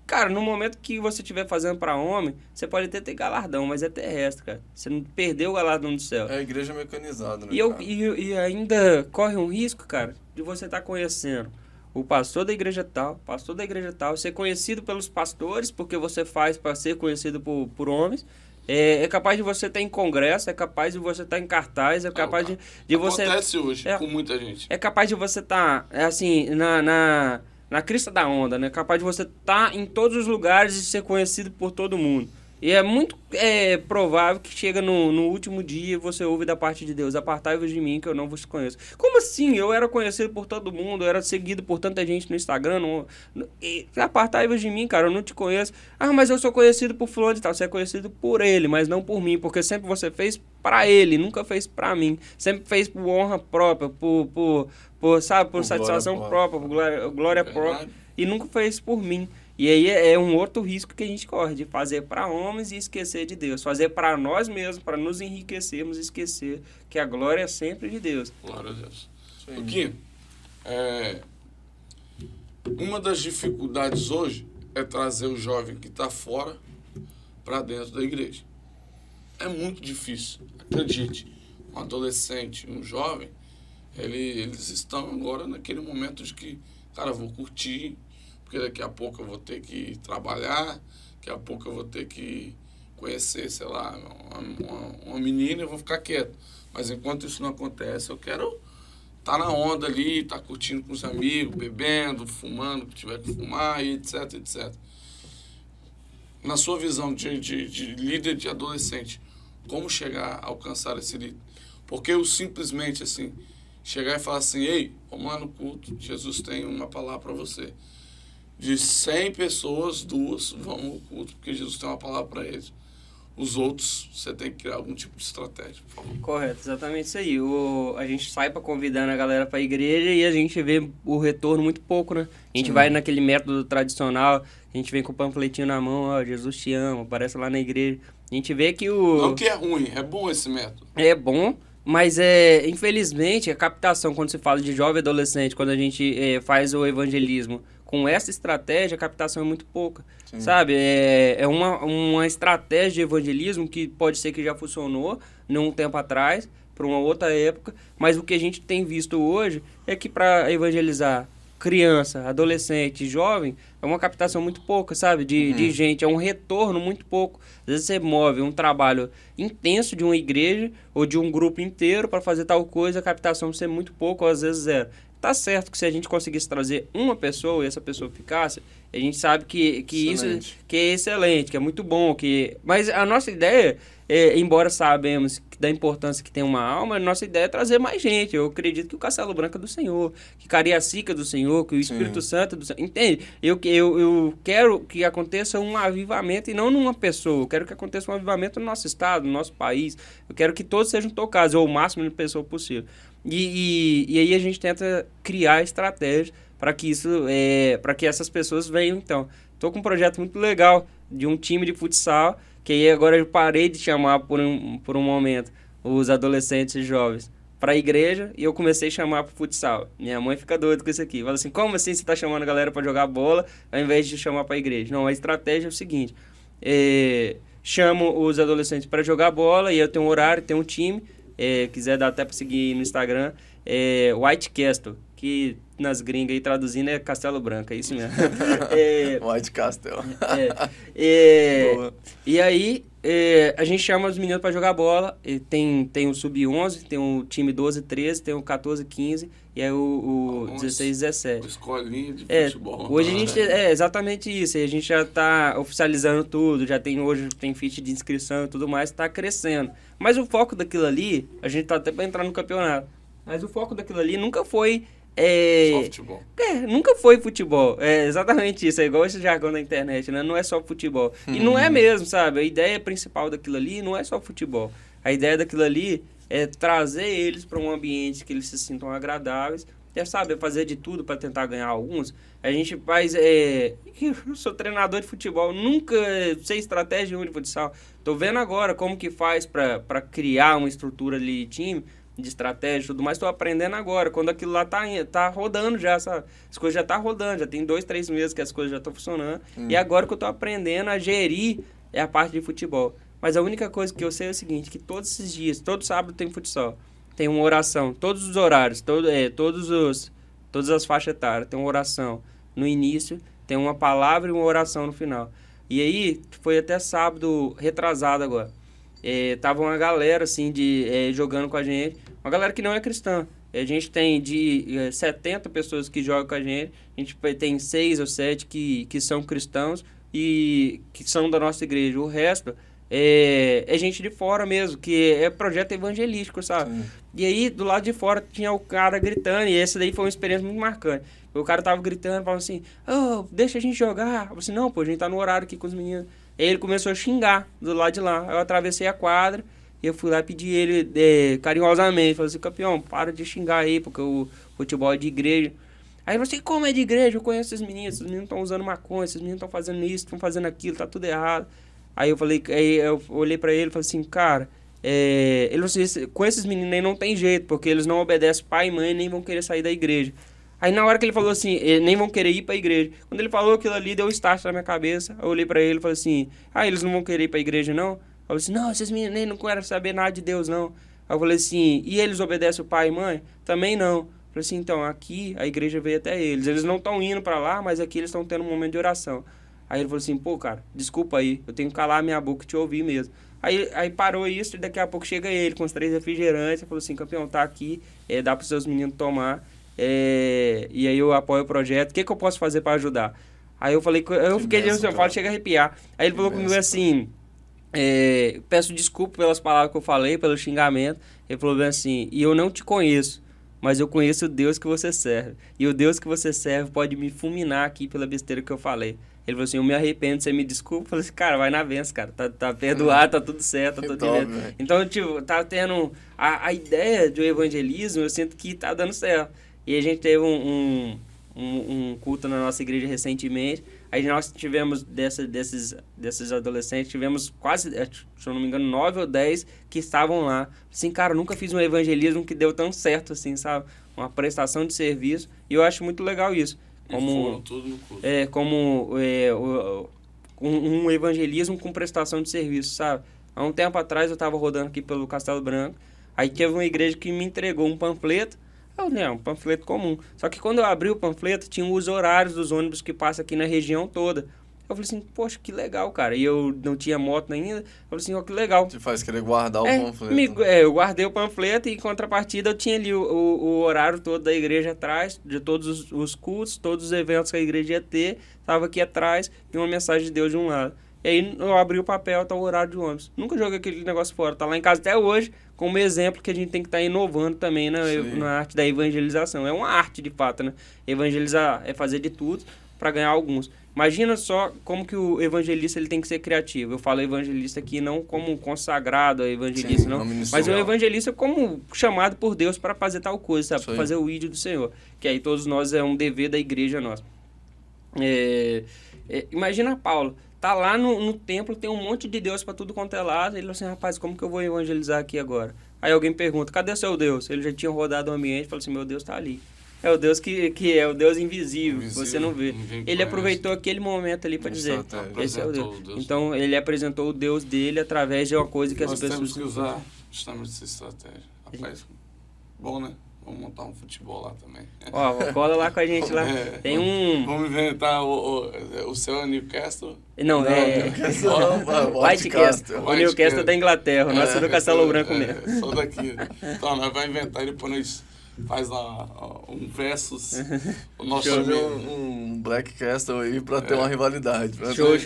C: cara, no momento que você estiver fazendo para homem, você pode até ter galardão, mas é terrestre, cara. Você não perdeu o galardão do céu.
B: É a igreja mecanizada, né,
C: e ainda corre um risco, cara, de você estar conhecendo o pastor da igreja tal, ser conhecido pelos pastores, porque você faz para ser conhecido por homens. É capaz de você estar em congresso, é capaz de você estar em cartaz, é capaz de você...
A: Acontece hoje com muita gente.
C: É capaz de você estar, assim, na crista da onda, né? É capaz de você estar em todos os lugares e ser conhecido por todo mundo. E é muito provável que chega no último dia e você ouve da parte de Deus: apartai-vos de mim, que eu não vos conheço. Como assim? Eu era conhecido por todo mundo, eu era seguido por tanta gente no Instagram. Apartai-vos de mim, cara, eu não te conheço. Ah, mas eu sou conhecido por fulano e tal. Você é conhecido por ele, mas não por mim, porque sempre você fez pra ele, nunca fez pra mim. Sempre fez por honra própria, por satisfação própria, por glória própria, e nunca fez por mim. E aí é um outro risco que a gente corre, de fazer para homens e esquecer de Deus. Fazer para nós mesmos, para nos enriquecermos e esquecer que a glória é sempre de Deus.
A: Glória a Deus. Luquinho, uma das dificuldades hoje é trazer o jovem que está fora para dentro da igreja. É muito difícil, acredite. Um adolescente, um jovem, eles estão agora naquele momento de que, cara, eu vou curtir, porque daqui a pouco eu vou ter que trabalhar, daqui a pouco eu vou ter que conhecer, sei lá, uma menina e eu vou ficar quieto. Mas enquanto isso não acontece, eu quero estar na onda ali, estar curtindo com os amigos, bebendo, fumando, o que tiver que fumar, e etc, etc. Na sua visão de líder de adolescente, como chegar a alcançar esse líder? Porque eu simplesmente, assim, chegar e falar assim: ei, vamos lá no culto, Jesus tem uma palavra para você. De 100 pessoas, 2 vão ao culto, porque Jesus tem uma palavra para eles. Os outros, você tem que criar algum tipo de estratégia, por favor.
C: Correto, exatamente isso aí. A gente sai para convidando a galera para a igreja e a gente vê o retorno muito pouco, né? A gente vai naquele método tradicional, a gente vem com o panfletinho na mão: ó, Jesus te ama, aparece lá na igreja. A gente vê que
A: Não que é ruim, é bom esse método.
C: É bom, mas infelizmente a captação, quando se fala de jovem adolescente, quando a gente faz o evangelismo com essa estratégia, a captação é muito pouca. Sim. Sabe? É uma estratégia de evangelismo que pode ser que já funcionou num tempo atrás, para uma outra época, mas o que a gente tem visto hoje é que para evangelizar criança, adolescente, jovem, é uma captação muito pouca, sabe? De gente, é um retorno muito pouco. Às vezes você move um trabalho intenso de uma igreja ou de um grupo inteiro para fazer tal coisa, a captação vai ser muito pouco, ou às vezes zero. Tá certo que se a gente conseguisse trazer uma pessoa e essa pessoa ficasse, a gente sabe que isso que é excelente, que é muito bom. Mas a nossa ideia, embora sabemos da importância que tem uma alma, a nossa ideia é trazer mais gente. Eu acredito que o Castelo Branco é do Senhor, que Cariacica é do Senhor, que o Espírito Santo é do Senhor. Entende? Eu quero que aconteça um avivamento e não numa pessoa. Eu quero que aconteça um avivamento no nosso estado, no nosso país. Eu quero que todos sejam tocados, ou o máximo de pessoas possível. E aí a gente tenta criar estratégias para que para que essas pessoas venham. Então, estou com um projeto muito legal de um time de futsal, que aí agora eu parei de chamar por um momento os adolescentes e jovens para a igreja e eu comecei a chamar para o futsal. Minha mãe fica doida com isso aqui. Fala assim: como assim você está chamando a galera para jogar bola ao invés de chamar para a igreja? Não, a estratégia é o seguinte: chamo os adolescentes para jogar bola e eu tenho um horário, tenho um time. Quiser dar até para seguir no Instagram, White Castle, que nas gringas aí traduzindo é Castelo Branco, é isso mesmo.
B: White Castle.
C: E aí a gente chama os meninos para jogar bola. Tem o Sub-11, tem o time 12-13, tem o 14-15 e aí o 16-17.
A: Escolinha de futebol.
C: Hoje a gente exatamente isso. A gente já está oficializando tudo, hoje tem ficha de inscrição e tudo mais, está crescendo. Mas o foco daquilo ali, a gente tá até para entrar no campeonato, mas o foco daquilo ali nunca foi
A: só futebol.
C: Nunca foi futebol. É exatamente isso. É igual esse jargão da internet, né? Não é só futebol. E não é mesmo, sabe? A ideia principal daquilo ali não é só futebol. A ideia daquilo ali é trazer eles para um ambiente que eles se sintam agradáveis. Sabe? Fazer de tudo para tentar ganhar alguns. A gente faz... Eu sou treinador de futebol. Nunca sei estratégia de futsal. Tô vendo agora como que faz para criar uma estrutura ali de time, de estratégia e tudo mais. Estou aprendendo agora, quando aquilo lá tá rodando já, sabe? As coisas já tá rodando, já tem 2, 3 meses que as coisas já estão funcionando. E agora que eu tô aprendendo a gerir a parte de futebol. Mas a única coisa que eu sei é o seguinte, que todos esses dias, todo sábado tem futsal, tem uma oração, todos os horários, todas as faixas etárias, tem uma oração no início, tem uma palavra e uma oração no final. E aí, foi até sábado retrasado agora. Tava uma galera, assim, jogando com a gente. Uma galera que não é cristã. A gente tem de 70 pessoas que jogam com a gente tem 6 ou 7 que são cristãos. e que são da nossa igreja. O resto é gente de fora mesmo, que é projeto evangelístico, sabe? Sim. E aí, do lado de fora, tinha o cara gritando, e essa daí foi uma experiência muito marcante. O cara tava gritando, falando assim, deixa a gente jogar. Eu falei assim, não, pô, a gente tá no horário aqui com os meninos. Aí ele começou a xingar do lado de lá. Eu atravessei a quadra, e eu fui lá pedir ele carinhosamente. Falei assim, campeão, para de xingar aí, porque o futebol é de igreja. Aí você, como é de igreja? Eu conheço esses meninos estão usando maconha, esses meninos estão fazendo isso, estão fazendo aquilo, tá tudo errado. Aí eu olhei pra ele e falei assim, cara, ele falou assim, com esses meninos aí não tem jeito, porque eles não obedecem pai e mãe, nem vão querer sair da igreja. Aí na hora que ele falou assim, nem vão querer ir pra igreja. Quando ele falou aquilo ali, deu um start na minha cabeça. Eu olhei pra ele e falei assim, eles não vão querer ir pra igreja não? Eu falei assim, não, esses meninos nem não querem saber nada de Deus não. Aí eu falei assim, e eles obedecem o pai e mãe? Também não. Eu falei assim, então, aqui a igreja veio até eles. Eles não estão indo pra lá, mas aqui eles estão tendo um momento de oração. Aí ele falou assim, pô, cara, desculpa aí, eu tenho que calar a minha boca e te ouvir mesmo. Aí parou isso e daqui a pouco chega ele com os 3 refrigerantes e falou assim, campeão, tá aqui, dá pros seus meninos tomar. E aí eu apoio o projeto, o que eu posso fazer para ajudar? Aí eu falei, eu fiquei de São Paulo, chega a arrepiar. Aí ele falou comigo assim, peço desculpa pelas palavras que eu falei, pelo xingamento. Ele falou bem assim, e eu não te conheço, mas eu conheço o Deus que você serve. E o Deus que você serve pode me fulminar aqui pela besteira que eu falei. Ele falou assim, eu me arrependo, você me desculpa. Eu falei assim, cara, vai na benção, cara. Tá perdoado, tá tudo certo, tá tudo bem. Então, tipo, tá tendo a ideia do evangelismo, eu sinto que tá dando certo. E a gente teve um culto na nossa igreja recentemente. Aí nós tivemos, desses adolescentes, tivemos quase, se eu não me engano, 9 ou 10 que estavam lá. Assim, cara, eu nunca fiz um evangelismo que deu tão certo, assim, sabe? Uma prestação de serviço. E eu acho muito legal isso. Como,
A: tudo no curso.
C: Um evangelismo com prestação de serviço, sabe? Há um tempo atrás eu estava rodando aqui pelo Castelo Branco. Aí teve uma igreja que me entregou um panfleto. Um panfleto comum. Só que quando eu abri o panfleto, tinha os horários dos ônibus que passam aqui na região toda. Eu falei assim, poxa, que legal, cara. E eu não tinha moto ainda. Eu falei assim, que legal.
B: Te faz querer guardar o panfleto.
C: Eu guardei o panfleto e, em contrapartida, eu tinha ali o horário todo da igreja atrás, de todos os cultos, todos os eventos que a igreja ia ter. Estava aqui atrás e uma mensagem de Deus de um lado. E aí eu abri o papel, tá o horário de ônibus. Nunca joguei aquele negócio fora. Tá lá em casa até hoje, como exemplo que a gente tem que estar inovando também na arte da evangelização. É uma arte, de fato, né? Evangelizar é fazer de tudo para ganhar alguns. Imagina só como que o evangelista ele tem que ser criativo. Eu falo evangelista aqui não como consagrado a evangelista, não. Mas o evangelista como chamado por Deus para fazer tal coisa, sabe? Para fazer o ídolo do Senhor. Que aí todos nós é um dever da igreja nossa. Imagina Paulo. Tá lá no templo, tem um monte de Deus para tudo quanto é lado. Ele falou assim, rapaz, como que eu vou evangelizar aqui agora? Aí alguém pergunta, cadê seu Deus? Ele já tinha rodado o ambiente e falou assim, meu Deus tá ali. É o Deus que é o Deus invisível, você não vê. Ele aproveitou aquele momento ali para dizer, esse é o Deus. Então, ele apresentou o Deus dele através de uma coisa que as pessoas...
A: Nós temos que usar justamente essa estratégia. Rapaz, bom, né? Vamos montar um futebol lá também.
C: Cola lá com a gente lá. Tem
A: Vamos inventar o seu é Newcastle?
C: Não, Whitecastle. O Newcastle é da Inglaterra, o nosso é do Castelo Branco mesmo.
A: Só daqui. Então, nós vamos inventar e depois nós faz lá um versus o nosso
B: um Black Castle aí pra ter uma rivalidade.
C: Show.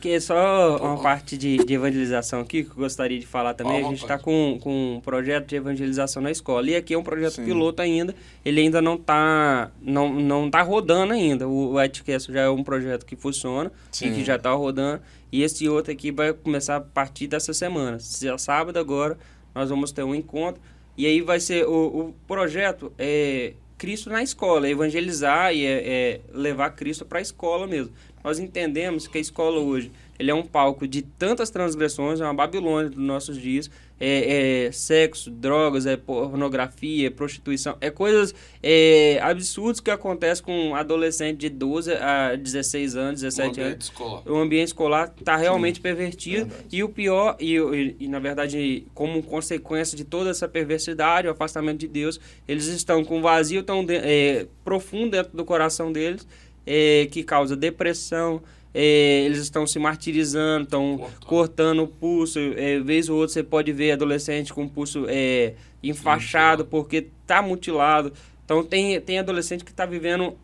C: Que é só uma parte de evangelização aqui que eu gostaria de falar também. A gente está com um projeto de evangelização na escola. E aqui é um projeto piloto ainda. Ele ainda não tá rodando ainda. O White Castle já é um projeto que funciona e que já está rodando. E esse outro aqui vai começar a partir dessa semana. Sábado agora nós vamos ter um encontro. E aí vai ser o projeto Cristo na escola, evangelizar e levar Cristo para a escola mesmo. Nós entendemos que a escola hoje ele é um palco de tantas transgressões, é uma Babilônia dos nossos dias, sexo, drogas, pornografia, prostituição, coisas absurdas que acontecem com um adolescente de 12 a 16 anos, 17 anos. O ambiente escolar está realmente pervertido. Verdade. E o pior, e na verdade, como consequência de toda essa perversidade, o afastamento de Deus, eles estão com um vazio tão profundo dentro do coração deles, que causa depressão. Eles estão se martirizando, estão cortando o pulso. Vez ou outra você pode ver adolescente com o pulso enfaixado porque está mutilado. Então tem adolescente que está vivendo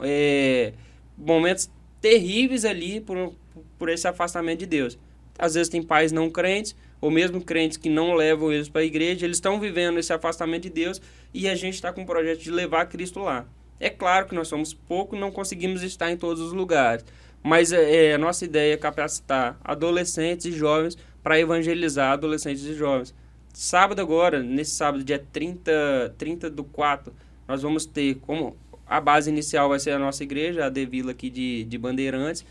C: momentos terríveis ali por esse afastamento de Deus. Às vezes tem pais não crentes, ou mesmo crentes que não levam eles para a igreja, eles estão vivendo esse afastamento de Deus e a gente está com um projeto de levar Cristo lá. É claro que nós somos poucos, não conseguimos estar em todos os lugares, mas a nossa ideia é capacitar adolescentes e jovens para evangelizar adolescentes e jovens. Sábado agora, nesse sábado, dia 30/4, nós vamos ter como a base inicial vai ser a nossa igreja, a Devila aqui de Bandeirantes.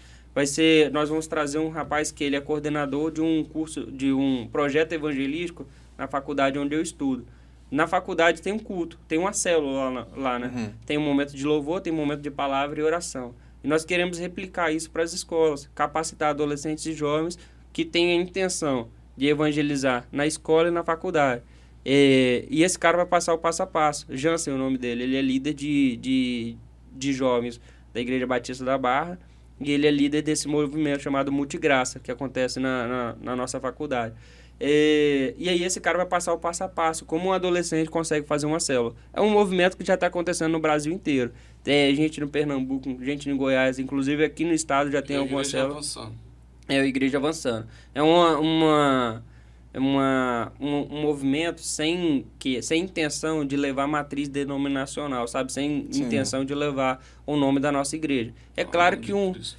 C: Nós vamos trazer um rapaz que ele é coordenador de um curso, de um projeto evangelístico na faculdade onde eu estudo. Na faculdade tem um culto, tem uma célula lá, né? Uhum. Tem um momento de louvor, tem um momento de palavra e oração. E nós queremos replicar isso para as escolas, capacitar adolescentes e jovens que têm a intenção de evangelizar na escola e na faculdade. E esse cara vai passar o passo a passo. Jansen é o nome dele, ele é líder de jovens da Igreja Batista da Barra. E ele é líder desse movimento chamado Multigraça, que acontece na nossa faculdade. E aí esse cara vai passar o passo a passo, como um adolescente consegue fazer uma célula. É um movimento que já está acontecendo no Brasil inteiro. Tem gente no Pernambuco, gente em Goiás, inclusive aqui no estado já tem alguma célula. É a Igreja Avançando. É um movimento sem intenção de levar matriz denominacional, sabe? Sem Sim. intenção de levar o nome da nossa igreja. É claro que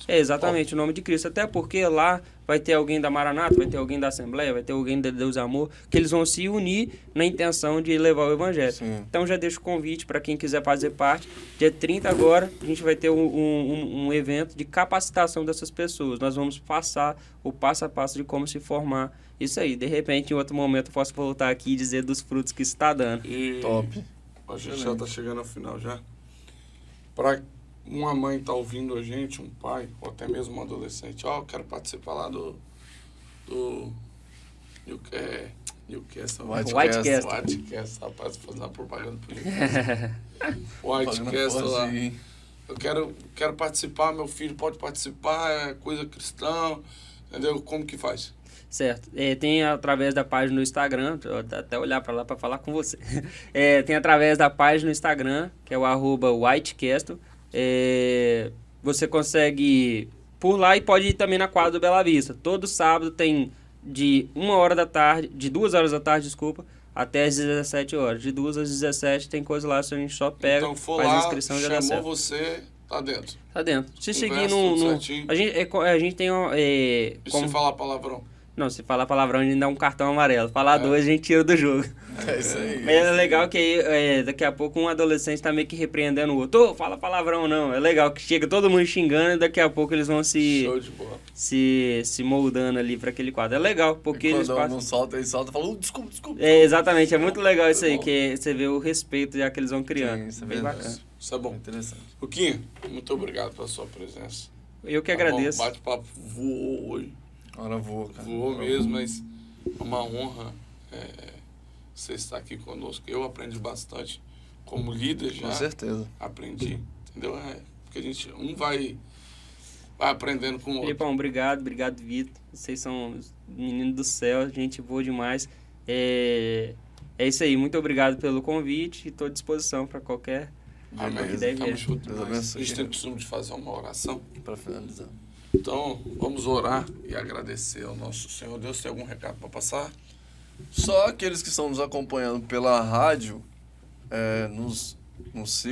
C: exatamente, o nome de Cristo. Até porque lá vai ter alguém da Maranata, vai ter alguém da Assembleia, vai ter alguém da Deus Amor, que eles vão se unir na intenção de levar o Evangelho. Sim. Então já deixo o convite para quem quiser fazer parte. Dia 30 agora, a gente vai ter um evento de capacitação dessas pessoas. Nós vamos passar o passo a passo de como se formar. Isso aí, de repente, em outro momento, eu posso voltar aqui e dizer dos frutos que está dando.
A: Top. A gente já está chegando ao final já. Para uma mãe estar ouvindo a gente, um pai, ou até mesmo um adolescente, eu quero participar lá do Whitecast, rapaz, fazendo a propaganda política. Whitecast lá. Eu quero participar, meu filho pode participar, é coisa cristã, entendeu? Como que faz?
C: Certo. Tem através da página no Instagram, vou até olhar para lá para falar com você. Tem através da página no Instagram, que é o @Whitecast. Você consegue por lá e pode ir também na quadra do Bela Vista. Todo sábado tem de 2 horas da tarde, até às 17 horas. De 2 às 17 tem coisa lá, a gente só pega,
A: então,
C: faz a inscrição e já dá certo.
A: Chamou você, tá dentro.
C: Tá dentro. Se seguir no a gente tem
A: E se falar palavrão?
C: Não, se falar palavrão, a gente dá um cartão amarelo. Falar 2, a gente tira do jogo.
B: É isso aí.
C: Mas é legal que aí, daqui a pouco um adolescente tá meio que repreendendo o outro. Fala palavrão, não. É legal que chega todo mundo xingando e daqui a pouco eles vão se moldando ali para aquele quadro. É legal, porque eles passam...
B: não solta, ele solta e fala, desculpa.
C: Exatamente, é muito legal isso aí, que você vê o respeito já que eles vão criando.
B: Sim, isso é
C: bem
B: verdade.
C: bacana.
A: Isso é bom.
B: Interessante.
A: Luquinha, muito obrigado pela sua presença.
C: Eu que agradeço.
A: O bate-papo voou hoje.
B: Agora voa, cara.
A: Voou mesmo, mas é uma honra você estar aqui conosco. Eu aprendi bastante. Como líder já.
B: Com certeza.
A: Aprendi, entendeu? Porque a gente, vai aprendendo com o outro.
C: Filipão, obrigado, Vitor. Vocês são meninos do céu, gente boa demais. É isso aí, muito obrigado pelo convite e estou à disposição para qualquer
A: ideia. A gente tem o costume de fazer uma oração
B: para finalizar.
A: Então, vamos orar e agradecer ao nosso Senhor Deus. Tem algum recado para passar?
B: Só aqueles que estão nos acompanhando pela rádio, se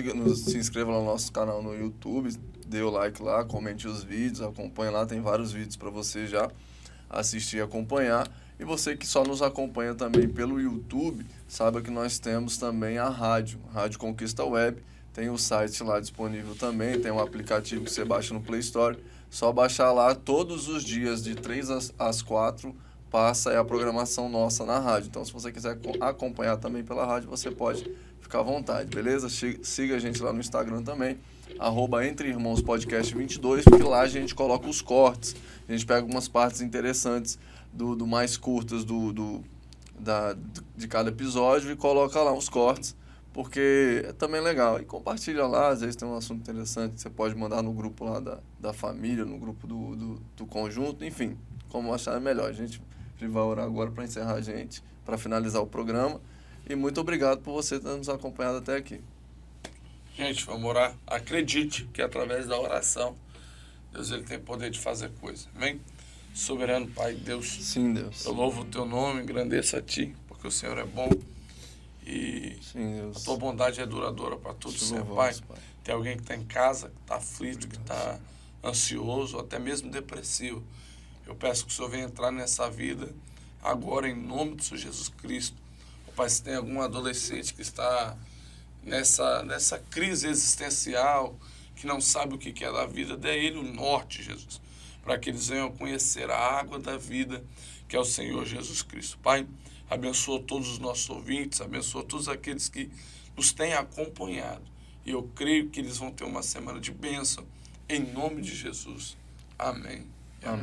B: inscreva no nosso canal no YouTube, dê o like lá, comente os vídeos, acompanhe lá, tem vários vídeos para você já assistir e acompanhar. E você que só nos acompanha também pelo YouTube, saiba que nós temos também a Rádio Conquista Web, tem o site lá disponível também, tem um aplicativo que você baixa no Play Store. Só baixar lá todos os dias, de 3 às 4, passa a programação nossa na rádio. Então, se você quiser acompanhar também pela rádio, você pode ficar à vontade, beleza? Siga a gente lá no Instagram também, @EntreIrmãosPodcast22, porque lá a gente coloca os cortes. A gente pega algumas partes interessantes do mais curtas de cada episódio e coloca lá os cortes, porque é também legal. E compartilha lá, às vezes tem um assunto interessante que você pode mandar no grupo lá da família, no grupo do conjunto, enfim, como achar melhor. A gente vai orar agora para encerrar para finalizar o programa. E muito obrigado por você ter nos acompanhado até aqui.
A: Gente, vamos orar. Acredite que através da oração Deus, ele tem poder de fazer coisa. Amém? Soberano Pai, Deus.
B: Sim, Deus.
A: Eu louvo o teu nome, engrandeço a ti, porque o Senhor é bom. E
B: sim, Deus.
A: A tua bondade é duradoura para todos, Senhor Pai. Tem alguém que está em casa, que está aflito, que está ansioso, ou até mesmo depressivo. Eu peço que o Senhor venha entrar nessa vida agora, em nome do Senhor Jesus Cristo. Pai, se tem algum adolescente que está nessa crise existencial, que não sabe o que é da vida, dê ele o norte, Jesus, para que eles venham conhecer a água da vida, que é o Senhor Jesus Cristo. Pai, abençoa todos os nossos ouvintes, abençoa todos aqueles que nos têm acompanhado. E eu creio que eles vão ter uma semana de bênção, em nome de Jesus. Amém.
B: Amém.